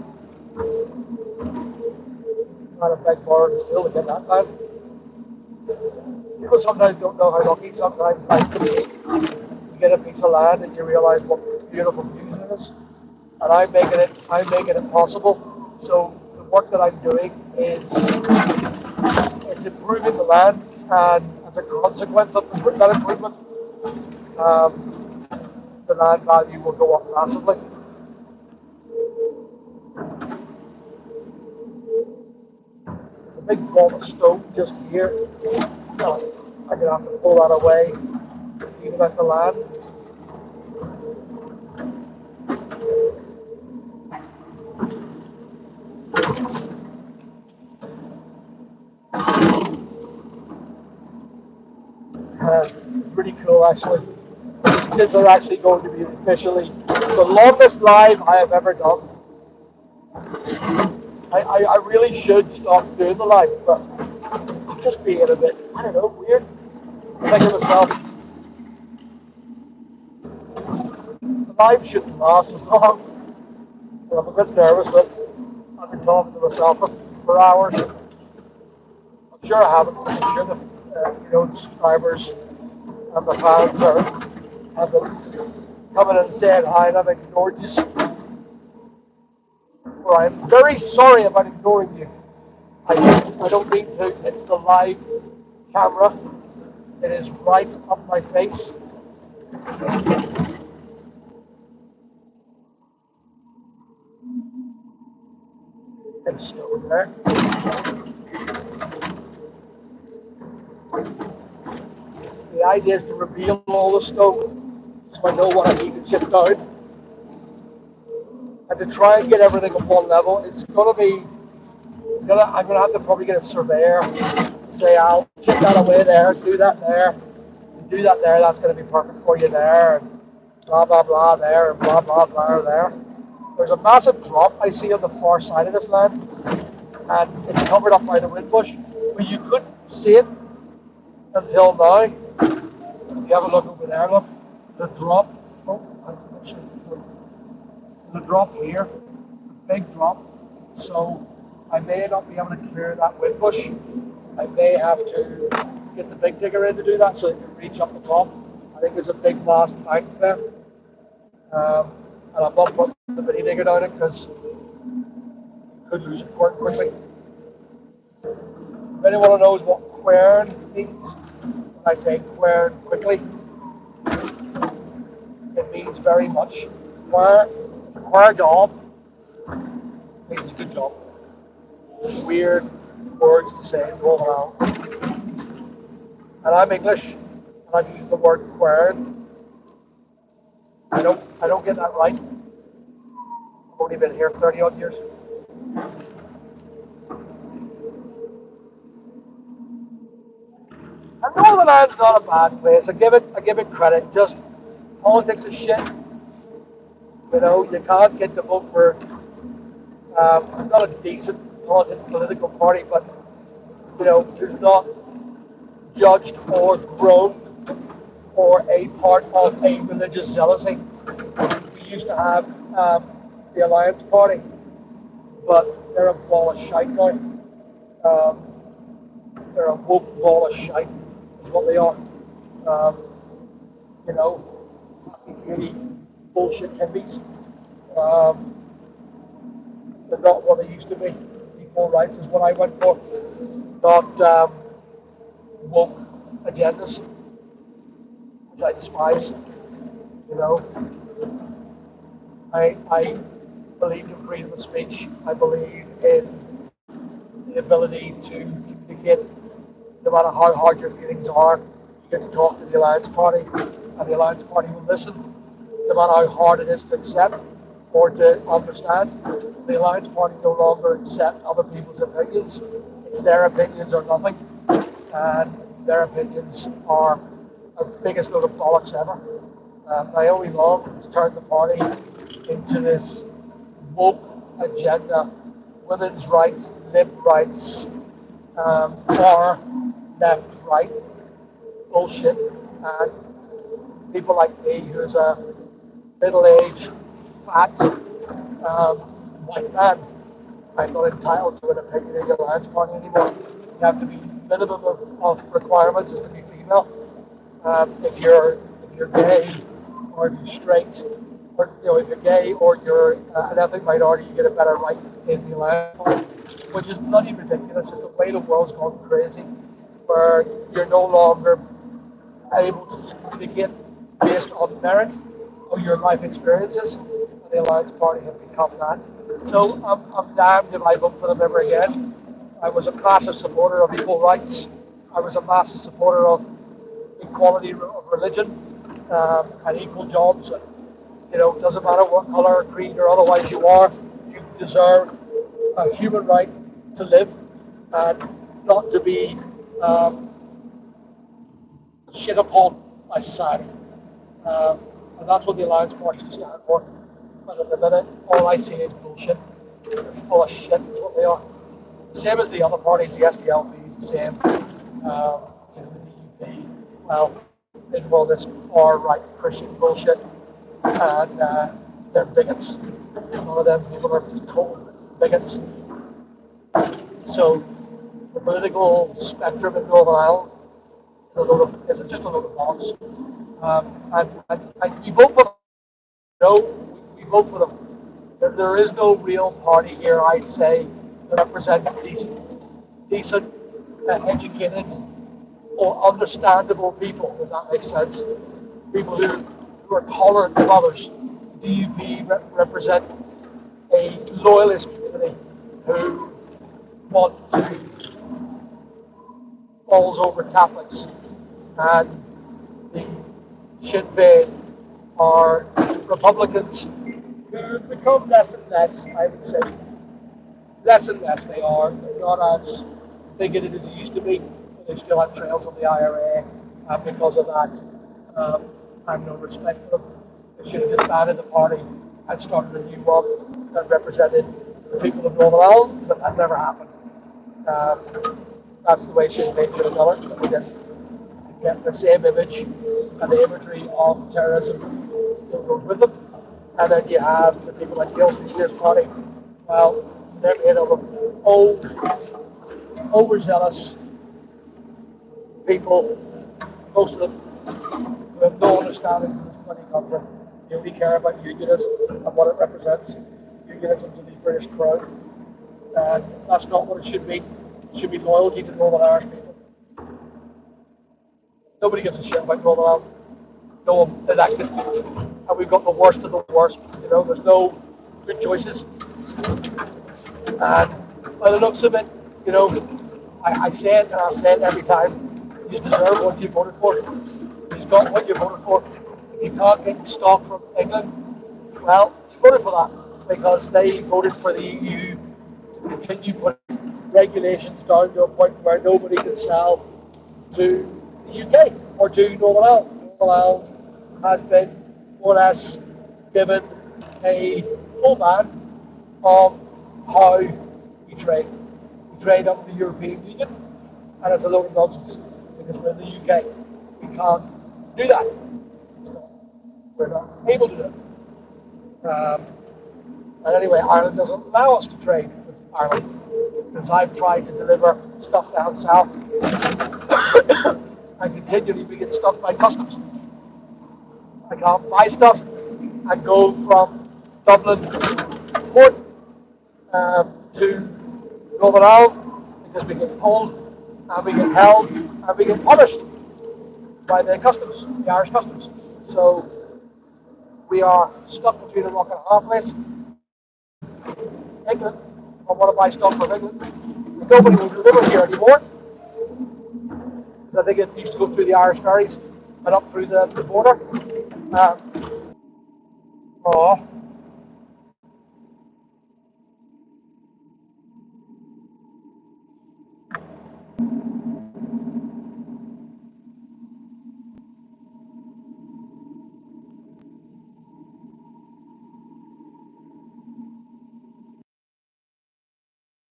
Not a big bar and still to get that land. People sometimes don't know how lucky sometimes like, you get a piece of land and you realise what beautiful views it is. And I'm making it possible. So the work that I'm doing is it's improving the land, and as a consequence of that improvement, the land value will go up massively. The big ball of stone just here, I'm going to have to pull that away, even at the land. It's really cool, actually. This is actually going to be officially the longest live I have ever done. I really should stop doing the live, but it's just being a bit, I don't know, weird. I think to myself, the live shouldn't last as long. But I'm a bit nervous that I've been talking to myself for hours. I'm sure I haven't. I'm sure the subscribers and the fans have been coming and saying hi, and I've ignored you. Well, I'm very sorry about ignoring you. I don't mean to. It's the live camera. It is right up my face. And still there. The idea is to reveal all the stone so I know what I need to chip down. And to try and get everything at one level, I'm gonna have to probably get a surveyor to say, I'll chip that away there, do that there, do that there, that's gonna be perfect for you there, and blah blah blah there, and blah blah blah there. There's a massive drop I see on the far side of this land, and it's covered up by the wind bush, but you couldn't see it until now. If you have a look over there, look, the drop, the drop here, a big drop, so I may not be able to clear that wind bush. I may have to get the big digger in to do that so it can reach up the top. I think there's a big vast bank there, and I'm not putting the mini digger down it because you could lose it quite quickly. If anyone knows what quern means, when I say quern quickly, it means very much. Quern, it's a quern job, it means good job. Weird words to say and roll around. And I'm English, and I'm using the word quern. I don't get that right. I've only been here 30 odd years. And Northern Ireland's not a bad place. I give it credit. Just politics is shit. You know, you can't get to vote for not a decent political party, but you know, there's not judged or grown or a part of a religious zealousy. We used to have the AlanC party, but they're a ball of shite now. They're a woke ball of shite, is what they are. You know, really bullshit hippies. They're not what they used to be. Equal rights is what I went for, not woke agendas, which I despise. You know, I believe in freedom of speech. I believe in the ability to communicate no matter how hard your feelings are, you get to talk to the Alliance Party, and the Alliance Party will listen, no matter how hard it is to accept or to understand. The Alliance Party no longer accept other people's opinions. It's their opinions or nothing, and their opinions are the biggest load of bollocks ever. Naomi Long has turned the party into this woke agenda, women's rights, lib rights, far left right bullshit, and people like me, who's a middle-aged, fat white man, I'm not entitled to an opinion in the Alliance Party anymore. You have to be minimum of requirements is to be female. If you're gay or if you're straight, or if you're gay or you're an ethnic minority, you get a better right in the Alliance Party, which is bloody ridiculous. It's the way the world's gone crazy, where you're no longer able to communicate based on merit or your life experiences, and the Alliance Party have become that. So I'm damned if I vote for them ever again. I was a massive supporter of equal rights. I was a massive supporter of equality of religion and equal jobs. And, doesn't matter what color, creed, or otherwise you are, you deserve a human right to live and not to be shit upon by society. And that's what the Alliance Party is to stand for. But at the minute, all I see is bullshit. They're full of shit, is what they are. Same as the other parties, the SDLP is the same. The DUP, well, they do all this far-right Christian bullshit. And they're bigots. None of them people are just total bigots. So the political spectrum in Northern Ireland is just a load of bollocks. And we vote for them. We vote for them. There is no real party here, I'd say, that represents decent, educated, or understandable people, if that makes sense. People who are tolerant of others. The DUP represent a loyalist community who want to balls over Catholics, and the Sinn Féin are Republicans who become less and less, I would say, less and less they are. They're not as bigoted as they used to be, but they still have trails on the IRA, and because of that, I have no respect for them. They should have disbanded the party and started a new one that represented the people of Northern Ireland, but that never happened. That's the way Sinn Féin should have done it. We get the same image, and the imagery of terrorism still goes with them. And then you have the people like the Ulster Party. Well, they're made up of old, overzealous people, most of them who have no understanding of this bloody country. They only care about unionism and what it represents. Unionism to the British Crown. And that's not what it should be. It should be loyalty to Northern Irish people. Nobody gives a shit about Northern Ireland. No one elected. And we've got the worst of the worst. There's no good choices. And by the looks of it, I say it and I say it every time. You deserve what you voted for. You've got what you voted for. If you can't get stock from England, well, you voted for that because they voted for the EU to continue putting regulations down to a point where nobody can sell to the UK or to Northern Ireland. Northern Ireland has been more or less given a full ban on how we trade. We trade under the European Union, and it's a load of nonsense because we're in the UK. We can't do that. We're not able to do it. And anyway, Ireland doesn't allow us to trade with Ireland because I've tried to deliver stuff down south and continually we get stuff by customs. I can't buy stuff and go from Dublin port to Northern Ireland because we get pulled and we get held and we get punished by the customs, the Irish customs. So we are stuck between a rock and a hard place. England, I want to buy stuff from England. Nobody will deliver here anymore. because I think it used to go through the Irish ferries and up through the border. Uh, oh,